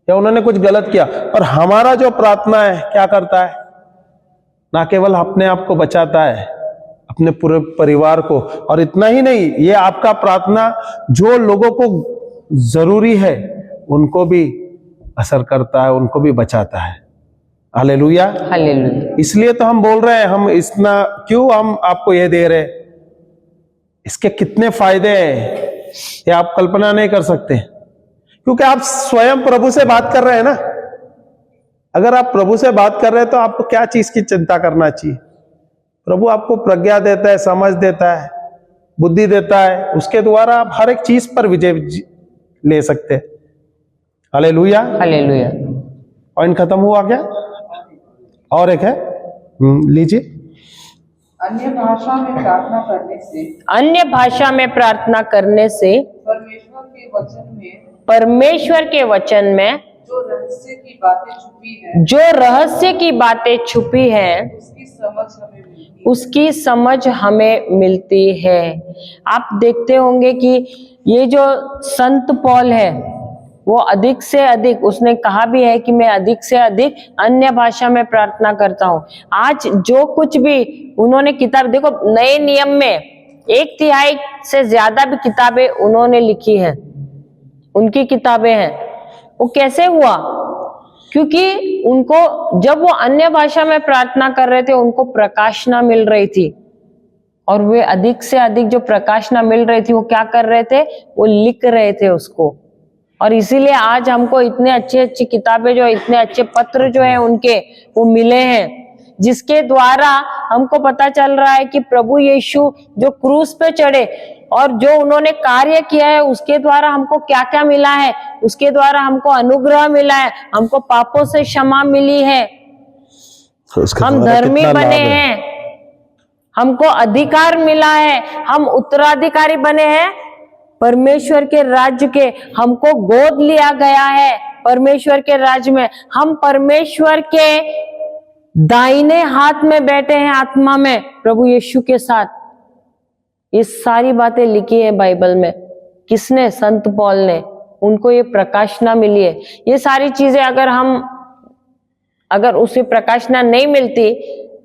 या उन्होंने कुछ गलत किया। और हमारा जो प्रार्थना है क्या करता है? ना केवल अपने आप को बचाता है, अपने पूरे परिवार को, और इतना ही नहीं, ये आपका प्रार्थना जो लोगों को जरूरी है उनको भी असर करता है, उनको भी बचाता है। Hallelujah, hallelujah. इसलिए तो हम बोल रहे हैं, हम इतना क्यों हम आपको ये दे रहे हैं, इसके कितने फायदे हैं ये आप कल्पना नहीं कर सकते, क्योंकि आप स्वयं प्रभु से बात कर रहे हैं ना। अगर आप प्रभु से बात कर रहे हैं तो आपको क्या चीज की चिंता करना चाहिए? प्रभु आपको प्रज्ञा देता है, समझ देता है, बुद्धि देता है, उसके द्वारा आप हर एक चीज पर विजय ले सकते हैं। Hallelujah, hallelujah. पॉइंट खत्म हुआ क्या? और एक है, लीजिए। अन्य भाषा में प्रार्थना करने से अन्य भाषा में प्रार्थना करने से परमेश्वर के वचन में जो रहस्य की बातें छुपी हैं उसकी समझ हमें मिलती है। आप देखते होंगे कि ये जो संत पौल है वो अधिक से अधिक, उसने कहा भी है कि मैं अधिक से अधिक अन्य भाषा में प्रार्थना करता हूं। आज जो कुछ भी उन्होंने किताब, देखो नए नियम में 1/3 से ज्यादा भी किताबें उन्होंने लिखी हैं, उनकी किताबें हैं। वो कैसे हुआ? क्योंकि उनको जब वो अन्य भाषा में प्रार्थना कर रहे थे उनको प्रकाशना मिल रही थी, और वे अधिक से अधिक जो प्रकाशना मिल रही थी वो क्या कर रहे थे? वो लिख रहे थे उसको। और इसीलिए आज हमको इतने अच्छी अच्छी किताबें, जो इतने अच्छे पत्र जो है उनके वो मिले हैं, जिसके द्वारा हमको पता चल रहा है कि प्रभु यीशु जो क्रूस पे चढ़े और जो उन्होंने कार्य किया है उसके द्वारा हमको क्या क्या मिला है। उसके द्वारा हमको अनुग्रह मिला है, हमको पापों से क्षमा मिली है, हम धर्मी बने हैं, हमको अधिकार मिला है, हम उत्तराधिकारी बने हैं परमेश्वर के राज्य के, हमको गोद लिया गया है परमेश्वर के राज्य में, हम परमेश्वर के दाहिने हाथ में बैठे हैं आत्मा में प्रभु यीशु के साथ। ये सारी बातें लिखी है बाइबल में। किसने? संत पौल ने। उनको ये प्रकाशना मिली है। ये सारी चीजें अगर उसे प्रकाशना नहीं मिलती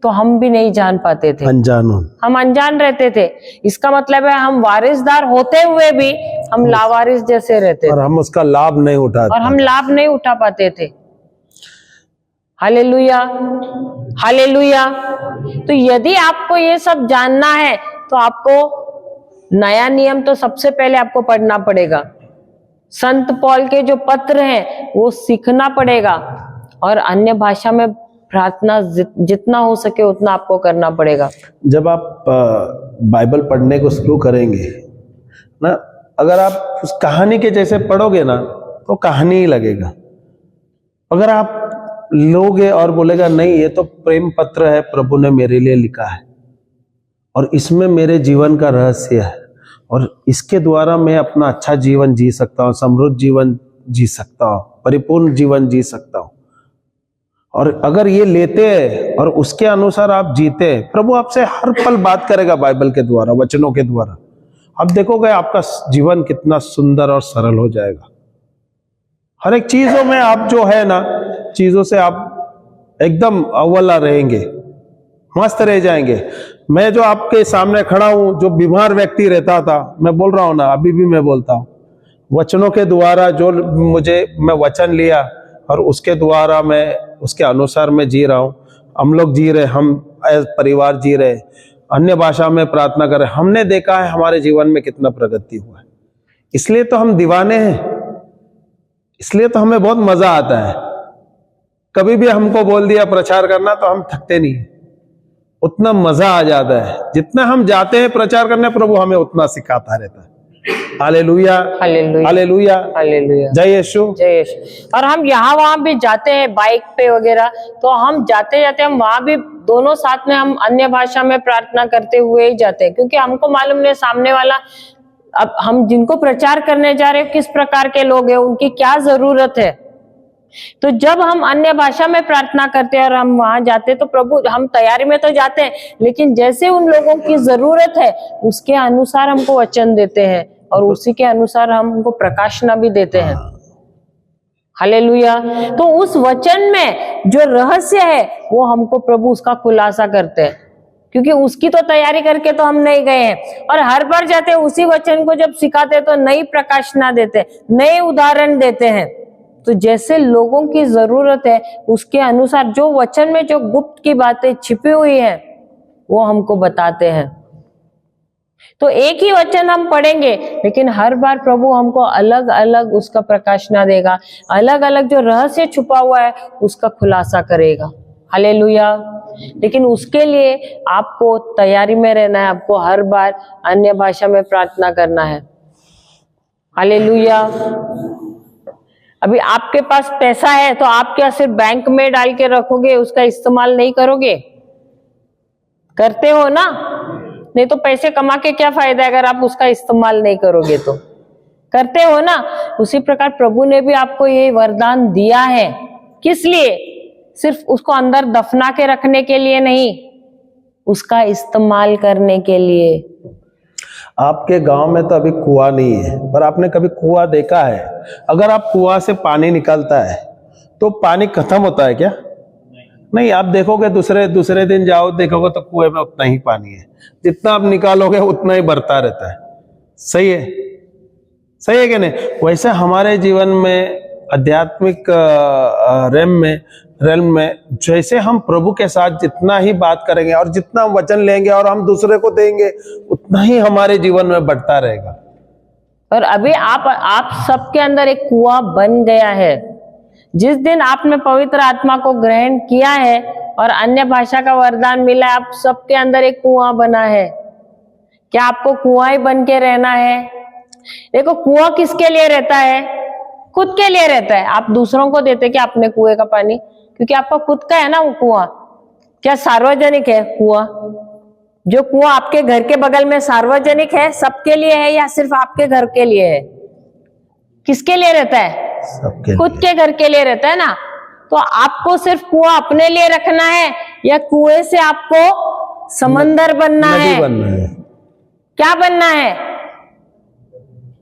तो हम भी नहीं जान पाते थे, हम अनजान रहते थे। इसका मतलब है हम वारिसदार होते हुए भी हम लावारिस जैसे रहते थे, और हम उसका लाभ नहीं उठा पाते थे। Hallelujah, hallelujah. तो यदि आपको ये सब जानना है तो आपको नया नियम तो सबसे पहले आपको पढ़ना पड़ेगा, संत पौल के जो पत्र हैं वो सीखना पड़ेगा, और अन्य भाषा में प्रार्थना जितना हो सके उतना आपको करना पड़ेगा। जब आप बाइबल पढ़ने को शुरू करेंगे ना, अगर आप उस कहानी के जैसे पढ़ोगे ना तो कहानी ही लगेगा। अगर आप लोगे और बोलेगा नहीं ये तो प्रेम पत्र है, प्रभु ने मेरे लिए लिखा है और इसमें मेरे जीवन का रहस्य है और इसके द्वारा मैं अपना अच्छा जीवन जी सकता हूँ, समृद्ध जीवन जी सकता हूँ, परिपूर्ण जीवन जी सकता हूँ, और अगर ये लेते हैं और उसके अनुसार आप जीते, प्रभु आपसे हर पल बात करेगा बाइबल के द्वारा, वचनों के द्वारा। आप देखोगे आपका जीवन कितना सुंदर और सरल हो जाएगा। हर एक चीजों में आप जो है ना चीजों से आप एकदम अव्वल रहेंगे, मस्त रह जाएंगे। मैं जो आपके सामने खड़ा हूं, जो बीमार व्यक्ति रहता था, मैं बोल रहा हूं ना, अभी भी मैं बोलता हूं, वचनों के द्वारा जो मैं वचन लिया और उसके द्वारा मैं उसके अनुसार मैं जी रहा हूं। हम लोग जी रहे, हम परिवार जी रहे, अन्य भाषा में प्रार्थना कर रहे, हमने देखा है हमारे जीवन में कितना प्रगति हुआ है। इसलिए तो हम दीवाने हैं, इसलिए तो हमें बहुत मजा आता है। कभी भी हमको बोल दिया प्रचार करना तो हम थकते नहीं, उतना मजा आ जाता है। जितना हम जाते हैं प्रचार करने, प्रभु हमें उतना सिखाता रहता है। हालेलुया, हालेलुया, हालेलुया, हालेलुया, जय यीशु, जय यीशु। और हम यहाँ वहां भी जाते हैं बाइक पे वगैरह, तो हम जाते जाते हम वहां भी दोनों साथ में हम अन्य भाषा में प्रार्थना करते हुए ही जाते हैं, क्योंकि हमको मालूम नहीं सामने वाला, अब हम जिनको प्रचार करने जा रहे हैं किस प्रकार के लोग हैं, उनकी क्या जरूरत है। तो जब हम अन्य भाषा में प्रार्थना करते हैं और हम वहां जाते हैं, तो प्रभु, हम तैयारी में तो जाते हैं, लेकिन जैसे उन लोगों की जरूरत है उसके अनुसार हमको वचन देते हैं और उसी के अनुसार हमको प्रकाशना भी देते हैं। हालेलुया। तो उस वचन में जो रहस्य है वो हमको प्रभु उसका खुलासा करते हैं, क्योंकि उसकी तो तैयारी करके तो हम नहीं गए हैं। और हर बार जाते हैं उसी वचन को जब सिखाते तो नई प्रकाशना देते, नए उदाहरण देते हैं। तो जैसे लोगों की जरूरत है उसके अनुसार जो वचन में जो गुप्त की बातें छिपी हुई है वो हमको बताते हैं। तो एक ही वचन हम पढ़ेंगे, लेकिन हर बार प्रभु हमको अलग अलग उसका प्रकाशना देगा, अलग अलग जो रहस्य छुपा हुआ है उसका खुलासा करेगा। हालेलुया। लेकिन उसके लिए आपको तैयारी में रहना है, आपको हर बार अन्य भाषा में प्रार्थना करना है। हालेलुया। अभी आपके पास पैसा है तो आप क्या सिर्फ बैंक में डाल के रखोगे, उसका इस्तेमाल नहीं करोगे? करते हो ना? नहीं तो पैसे कमा के क्या फायदा अगर आप उसका इस्तेमाल नहीं करोगे तो? करते हो ना? उसी प्रकार प्रभु ने भी आपको ये वरदान दिया है। किस लिए? सिर्फ उसको अंदर दफना के रखने के लिए नहीं, उसका इस्तेमाल करने के लिए। आपके गांव में तो अभी कुआं नहीं है, पर आपने कभी कुआं देखा है? अगर आप कुआं से पानी निकलता है तो पानी खत्म होता है क्या? नहीं। आप देखोगे दूसरे दिन जाओ देखोगे तो कुएं में उतना ही पानी है, जितना आप निकालोगे उतना ही बढ़ता रहता है। सही है, सही है कि नहीं? वैसे हमारे जीवन में आध्यात्मिक रेल्म में जैसे हम प्रभु के साथ जितना ही बात करेंगे और जितना वचन लेंगे और हम दूसरे को देंगे, उतना ही हमारे जीवन में बढ़ता रहेगा। और अभी आप सबके अंदर एक कुआं बन गया है। जिस दिन आपने पवित्र आत्मा को ग्रहण किया है और अन्य भाषा का वरदान मिला है, आप सबके अंदर एक कुआं बना है। क्या आपको कुआं ही बन के रहना है? देखो, कुआं किसके लिए रहता है? खुद के लिए रहता है। आप दूसरों को देते क्या अपने कुएं का पानी? क्योंकि आपका खुद का है ना वो कुआं। क्या सार्वजनिक है कुआं? जो कुआं आपके घर के बगल में सार्वजनिक है, सबके लिए है या सिर्फ आपके घर के लिए है? किसके लिए रहता है? सबके खुद के घर के लिए रहता है ना। तो आपको सिर्फ कुआं अपने लिए रखना है या कुएं से आपको समंदर बनना है? नदी बनना है। क्या बनना है?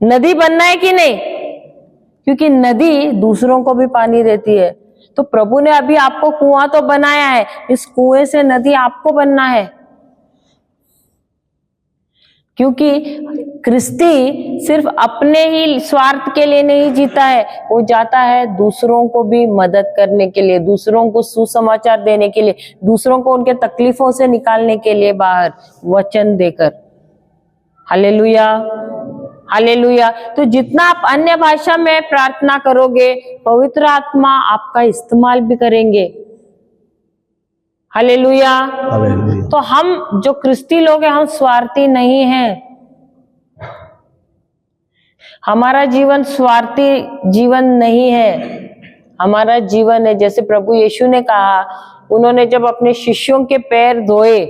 नदी बनना है कि नहीं? क्योंकि नदी दूसरों को भी पानी देती है। तो प्रभु ने अभी आपको कुआं तो बनाया है, इस कुएं से नदी आपको बनना है। क्योंकि क्रिस्ती सिर्फ अपने ही स्वार्थ के लिए नहीं जीता है, वो जाता है दूसरों को भी मदद करने के लिए, दूसरों को सुसमाचार देने के लिए, दूसरों को उनके तकलीफों से निकालने के लिए बाहर वचन देकर। Hallelujah, hallelujah. तो जितना आप अन्य भाषा में प्रार्थना करोगे, पवित्र आत्मा आपका इस्तेमाल भी करेंगे। हालेलुया। हालेलुया। तो हम जो क्रिस्ती लोग हैं, हम स्वार्थी नहीं हैं। हमारा जीवन स्वार्थी जीवन नहीं है। हमारा जीवन है, जैसे प्रभु यीशु ने कहा, उन्होंने जब अपने शिष्यों के पैर धोए,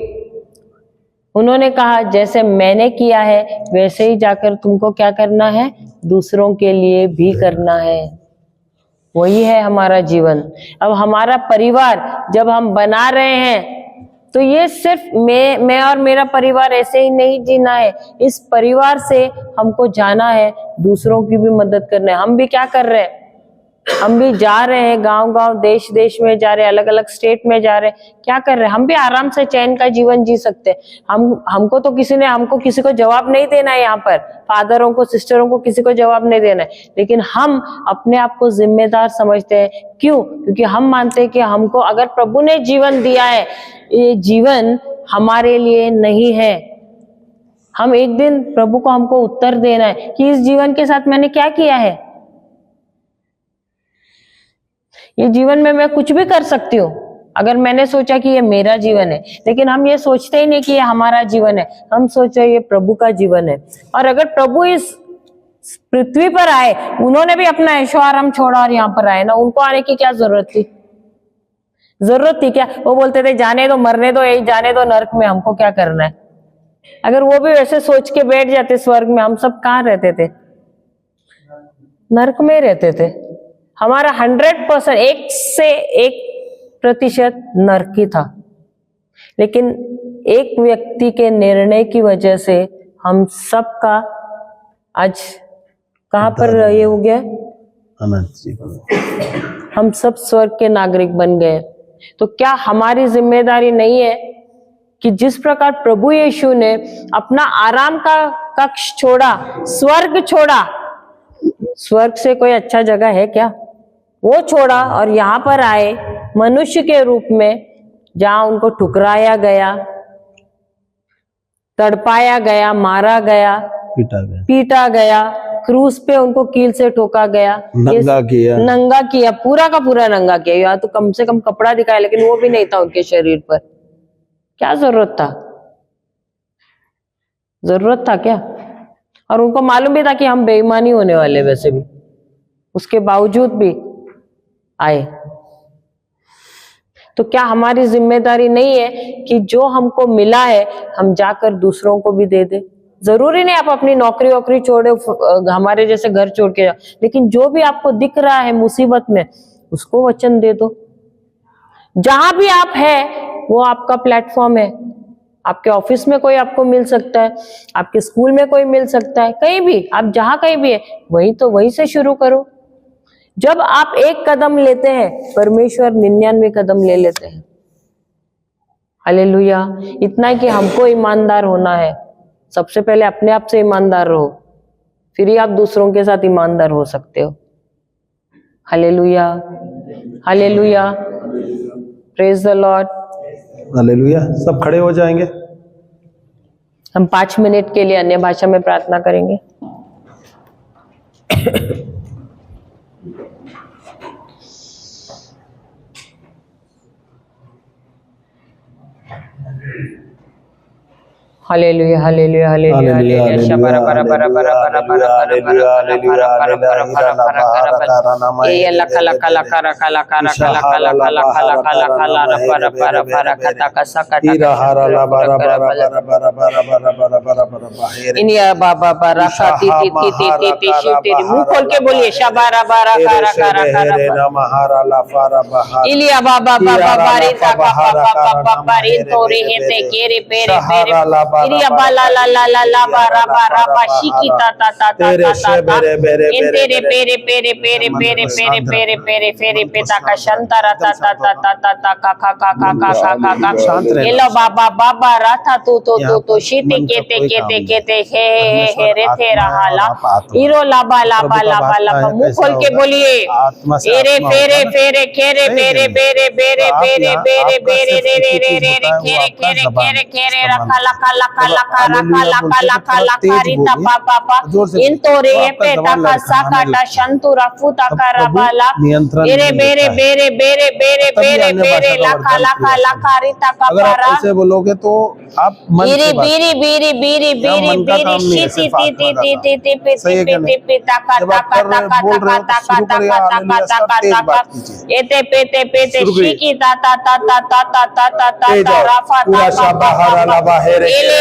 उन्होंने कहा जैसे मैंने किया है वैसे ही जाकर तुमको क्या करना है? दूसरों के लिए भी करना है। वही है हमारा जीवन। अब हमारा परिवार जब हम बना रहे हैं तो ये सिर्फ मैं और मेरा परिवार ऐसे ही नहीं जीना है। इस परिवार से हमको जाना है, दूसरों की भी मदद करना है। हम भी क्या कर रहे हैं? हम भी जा रहे हैं गांव गांव, देश देश में जा रहे हैं, अलग अलग स्टेट में जा रहे हैं, क्या कर रहे हैं? हम भी आराम से चैन का जीवन जी सकते हैं। हमको तो हमको किसी को जवाब नहीं देना है, यहाँ पर फादरों को, सिस्टरों को किसी को जवाब नहीं देना है, लेकिन हम अपने आप को जिम्मेदार समझते हैं। क्यों? क्योंकि हम मानते हैं कि हमको अगर प्रभु ने जीवन दिया है, ये जीवन हमारे लिए नहीं है। हम एक दिन प्रभु को हमको उत्तर देना है कि इस जीवन के साथ मैंने क्या किया है। ये जीवन में मैं कुछ भी कर सकती हूँ अगर मैंने सोचा कि ये मेरा जीवन है, लेकिन हम ये सोचते ही नहीं कि ये हमारा जीवन है, हम सोच रहे ये प्रभु का जीवन है। और अगर प्रभु इस पृथ्वी पर आए, उन्होंने भी अपना ऐशो आराम छोड़ा और यहाँ पर आए ना, उनको आने की क्या जरूरत थी? जरूरत थी क्या? वो बोलते थे जाने दो, मरने दो, यही जाने दो नरक में, हमको क्या करना है। अगर वो भी वैसे सोच के बैठ जाते स्वर्ग में, हम सब कहाँ रहते थे? नरक में रहते थे। हमारा 100%, 1% नरक ही था। लेकिन एक व्यक्ति के निर्णय की वजह से हम सबका आज कहां पर ये हो गया, हम सब स्वर्ग के नागरिक बन गए। तो क्या हमारी जिम्मेदारी नहीं है कि जिस प्रकार प्रभु यीशु ने अपना आराम का कक्ष छोड़ा, स्वर्ग छोड़ा, स्वर्ग से कोई अच्छा जगह है क्या? वो छोड़ा और यहाँ पर आए मनुष्य के रूप में, जहां उनको ठुकराया गया, तड़पाया गया, मारा गया, पीटा गया, क्रूस पे उनको कील से ठोका गया, नंगा किया, पूरा का पूरा नंगा किया। या तो कम से कम कपड़ा दिखाया, लेकिन वो भी नहीं था उनके शरीर पर। क्या जरूरत था? जरूरत था क्या? और उनको मालूम भी था कि हम बेईमानी होने वाले, वैसे भी उसके बावजूद भी आए। तो क्या हमारी जिम्मेदारी नहीं है कि जो हमको मिला है हम जाकर दूसरों को भी दे दे? जरूरी नहीं आप अपनी नौकरी वोकरी छोड़े, हमारे जैसे घर छोड़ के जाओ, लेकिन जो भी आपको दिख रहा है मुसीबत में, उसको वचन दे दो। जहां भी आप है वो आपका प्लेटफॉर्म है। आपके ऑफिस में कोई आपको मिल सकता है, आपके स्कूल में कोई मिल सकता है, कहीं भी आप जहां कहीं भी है, वहीं से शुरू करो। जब आप एक कदम लेते हैं, परमेश्वर 99 कदम ले लेते हैं। हालेलुया। इतना है कि हमको ईमानदार होना है। सबसे पहले अपने आप से ईमानदार रहो, फिर ही आप दूसरों के साथ ईमानदार हो सकते हो। Hallelujah, hallelujah, praise the Lord, hallelujah. सब खड़े हो जाएंगे। हम 5 मिनट के लिए अन्य भाषा में प्रार्थना करेंगे। Hallelujah, hallelujah, hallelujah, hallelujah. शबरा बरा बरा बरा बरा बरा बरा बरा बरा बरा बरा बरा बरा। ये luck luck luck luck luck luck luck luck luck luck luck बरा बरा खता का सकता। इनिया बाबा बरा खाती ती ती ती ती ती तेरी मुंह खोल के बोलिए शबरा बरा करा करा करा। इलिया बाबा बाबा बारी ता बाबा बाबा बारी तोरे हेते केरे पेरे पेरे इरिया बाला ला ला ला ला बारा बारा बाशिकी ता ता ता ता ता ता इन तेरे पेरे पेरे पेरे पेरे पेरे पेरे पेरे पेरे पेता का शंतरा ता ता ता ता ता ता का का का का का का का का एलो बाबा बाबा राथा तू तो तू तो शीते केते केते केते हे रे थे रहाला इरो लाबा लाबा लाबा लाबा मुंह खोल के बोलिए एरे फेरे फेरे खेरे बेरे बेरे बेरे बेरे बेरे बेरे रे रे रे रे खेरे खेरे खेरे खेरे रखा लखा लखा लखा रखा लखा लखा लखा रिता पापा पा इन तोरे पे तका साकाटा शंतु रफुता करबाला एरे बेरे बेरे बेरे बेरे बेरे बेरे लखा लखा लखा रिता का अगर आप ऐसे बोलोगे तो आप मन से बात बीरी बीरी बीरी बीरी बीरी शीती ती ती ती ती ती पे ती ती पे तका तका तका तका तका तका तका तका तका एते पेते पेते शीकी ता ता ता ता ता ता ता ता ता रफा ता ता ता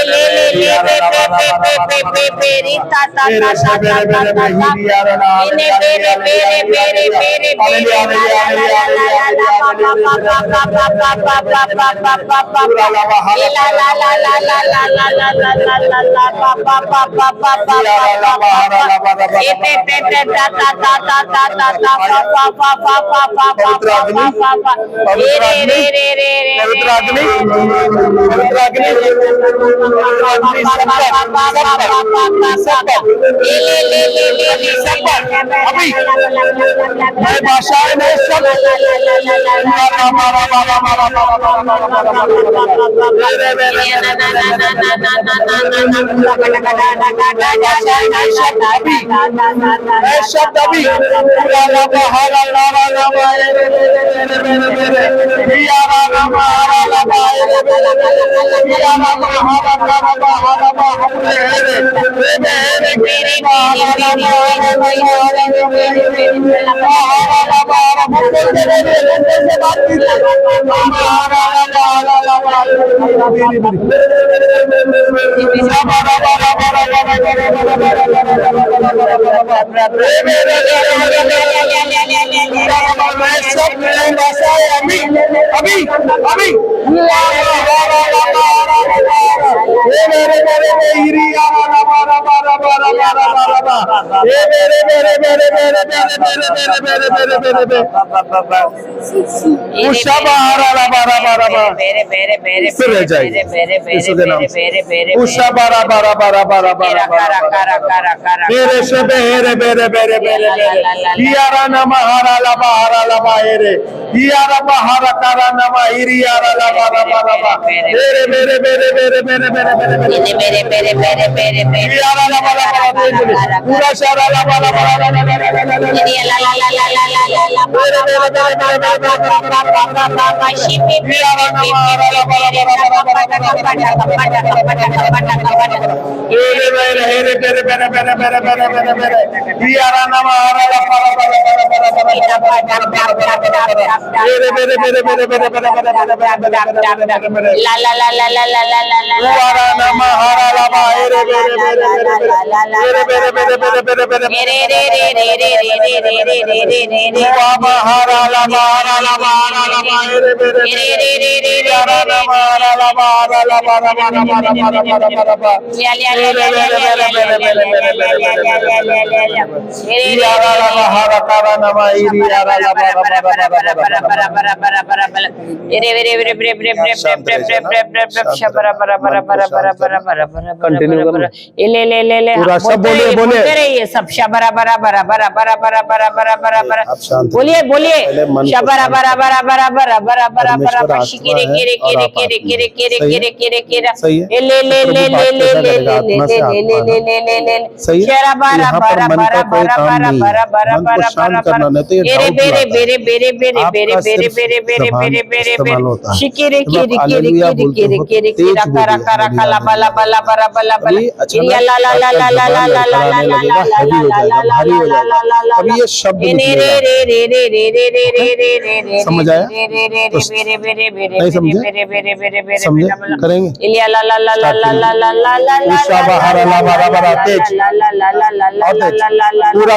शब्द अभी फिर रह जाएगी उषा बारा बारा बारा बारा बारा मेरे से बेरे बेरे बेरे बेरे यारा नमा हरा लबा रे यारा बहारा कारा नमा हिरी यारा लबा मेरे मेरे मेरे मेरे मेरे मेरे मेरे मेरे यारा लबा पूरा सारा लबा बोलिए बोलिए शबरा बरा बरा बरा बरा बरा बरा बरा बरा शिकिरे किरे किरे किरे किरे किरे किरे किरे किरे ले ले ले ले ले ले ले ले ले ले ले ले ले शरा बरा बरा बरा बरा बरा बरा बरा बरा बरा बेरे बेरे बेरे बेरे बेरे बेरे बेरे बेरे बेरे बेरे बेरे बेरे शिकिरे किरे किरे किरे किरे किरे किरा करा करा कला बला बला बरा बला बला ला ला ला ला ला ला ला ला ला ला ला ला ला ला ला अब ये शब्द समझ आया नहीं समझे समझे करेंगे पूरा शाबारा बारा बारा पूरा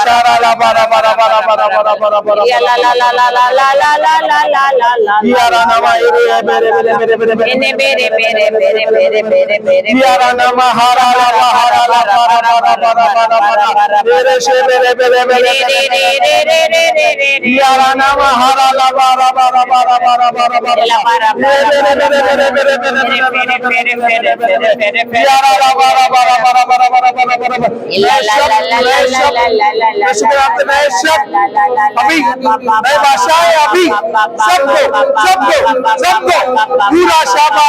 सारा अभी नए भाषाएं अभी सबको सबको सबको पूरा शाबा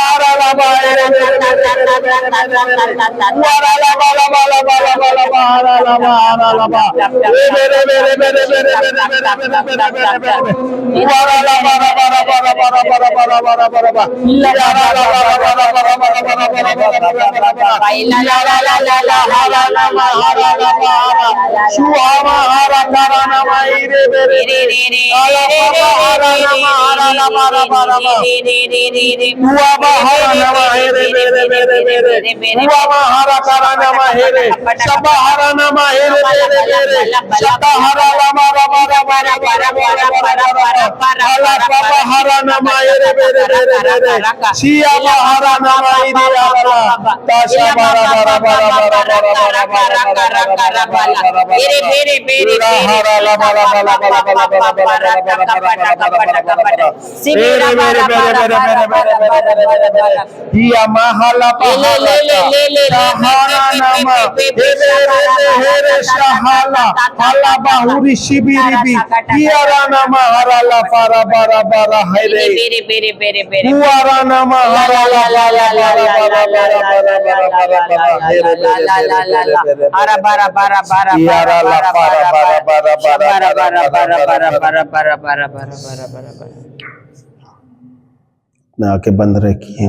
आंखें बंद रखिए।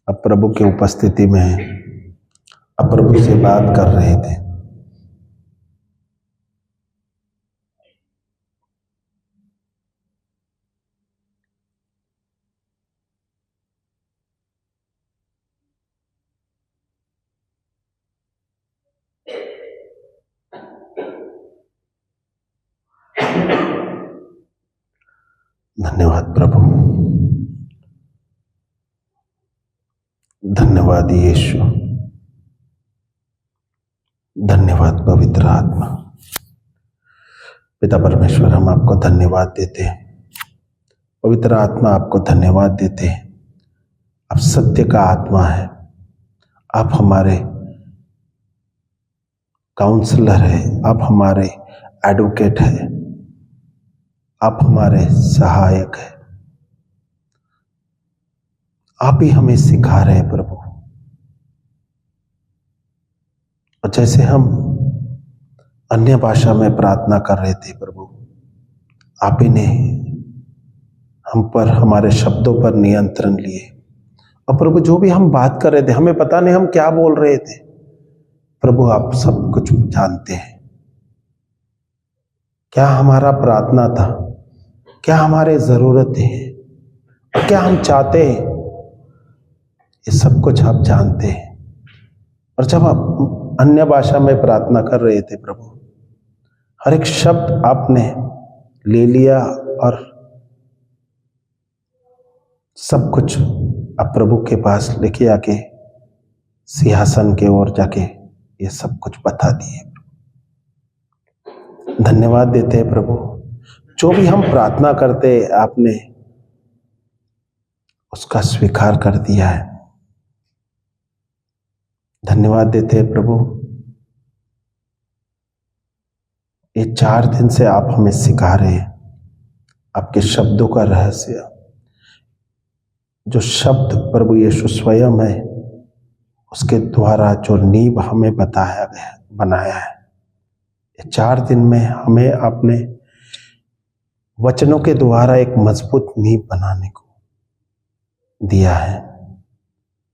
अब प्रभु की उपस्थिति में अब प्रभु से बात कर रहे थे। धन्यवाद प्रभु, धन्यवाद यीशु, धन्यवाद पवित्र आत्मा। पिता परमेश्वर, हम आपको धन्यवाद देते हैं। पवित्र आत्मा, आपको धन्यवाद देते हैं। आप सत्य का आत्मा है, आप हमारे काउंसलर है, आप हमारे एडवोकेट है, आप हमारे सहायक है। आप ही हमें सिखा रहे हैं प्रभु। और जैसे हम अन्य भाषा में प्रार्थना कर रहे थे प्रभु, आप ही ने हम पर, हमारे शब्दों पर नियंत्रण लिए। और प्रभु, जो भी हम बात कर रहे थे, हमें पता नहीं हम क्या बोल रहे थे प्रभु, आप सब कुछ जानते हैं। क्या हमारा प्रार्थना था, क्या हमारे जरूरतें हैं, क्या हम चाहते हैं, ये सब कुछ आप जानते हैं। और जब आप अन्य भाषा में प्रार्थना कर रहे थे प्रभु, हर एक शब्द आपने ले लिया और सब कुछ आप प्रभु के पास लेके आके सिंहासन के ओर जाके ये सब कुछ बता दिए। धन्यवाद देते हैं प्रभु, जो भी हम प्रार्थना करते आपने उसका स्वीकार कर दिया है। धन्यवाद देते हैं प्रभु, ये 4 दिन से आप हमें सिखा रहे हैं आपके शब्दों का रहस्य। जो शब्द प्रभु यीशु स्वयं है, उसके द्वारा जो नींव हमें बताया गया, बनाया है, ये 4 दिन में हमें अपने वचनों के द्वारा एक मजबूत नींव बनाने को दिया है।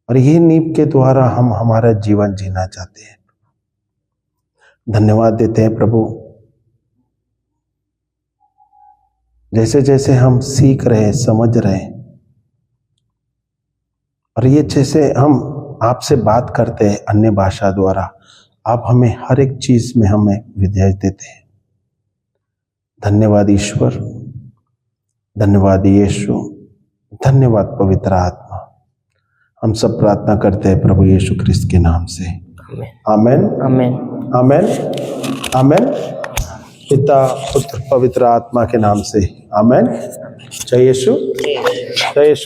और ये नींव के द्वारा हम हमारा जीवन जीना चाहते हैं। धन्यवाद देते हैं प्रभु, जैसे जैसे हम सीख रहे हैं, समझ रहे हैं, और ये जैसे हम आपसे बात करते हैं अन्य भाषा द्वारा, आप हमें हर एक चीज में हमें विधेयक देते हैं। धन्यवाद ईश्वर, धन्यवाद यीशु, धन्यवाद पवित्र आत्मा। हम सब प्रार्थना करते हैं प्रभु यीशु ख्रिस्त के नाम से। आमेन, आमेन, आमेन, आमेन। पिता, पुत्र, पवित्र आत्मा के नाम से आमेन। जय यीशु, जय यीशु।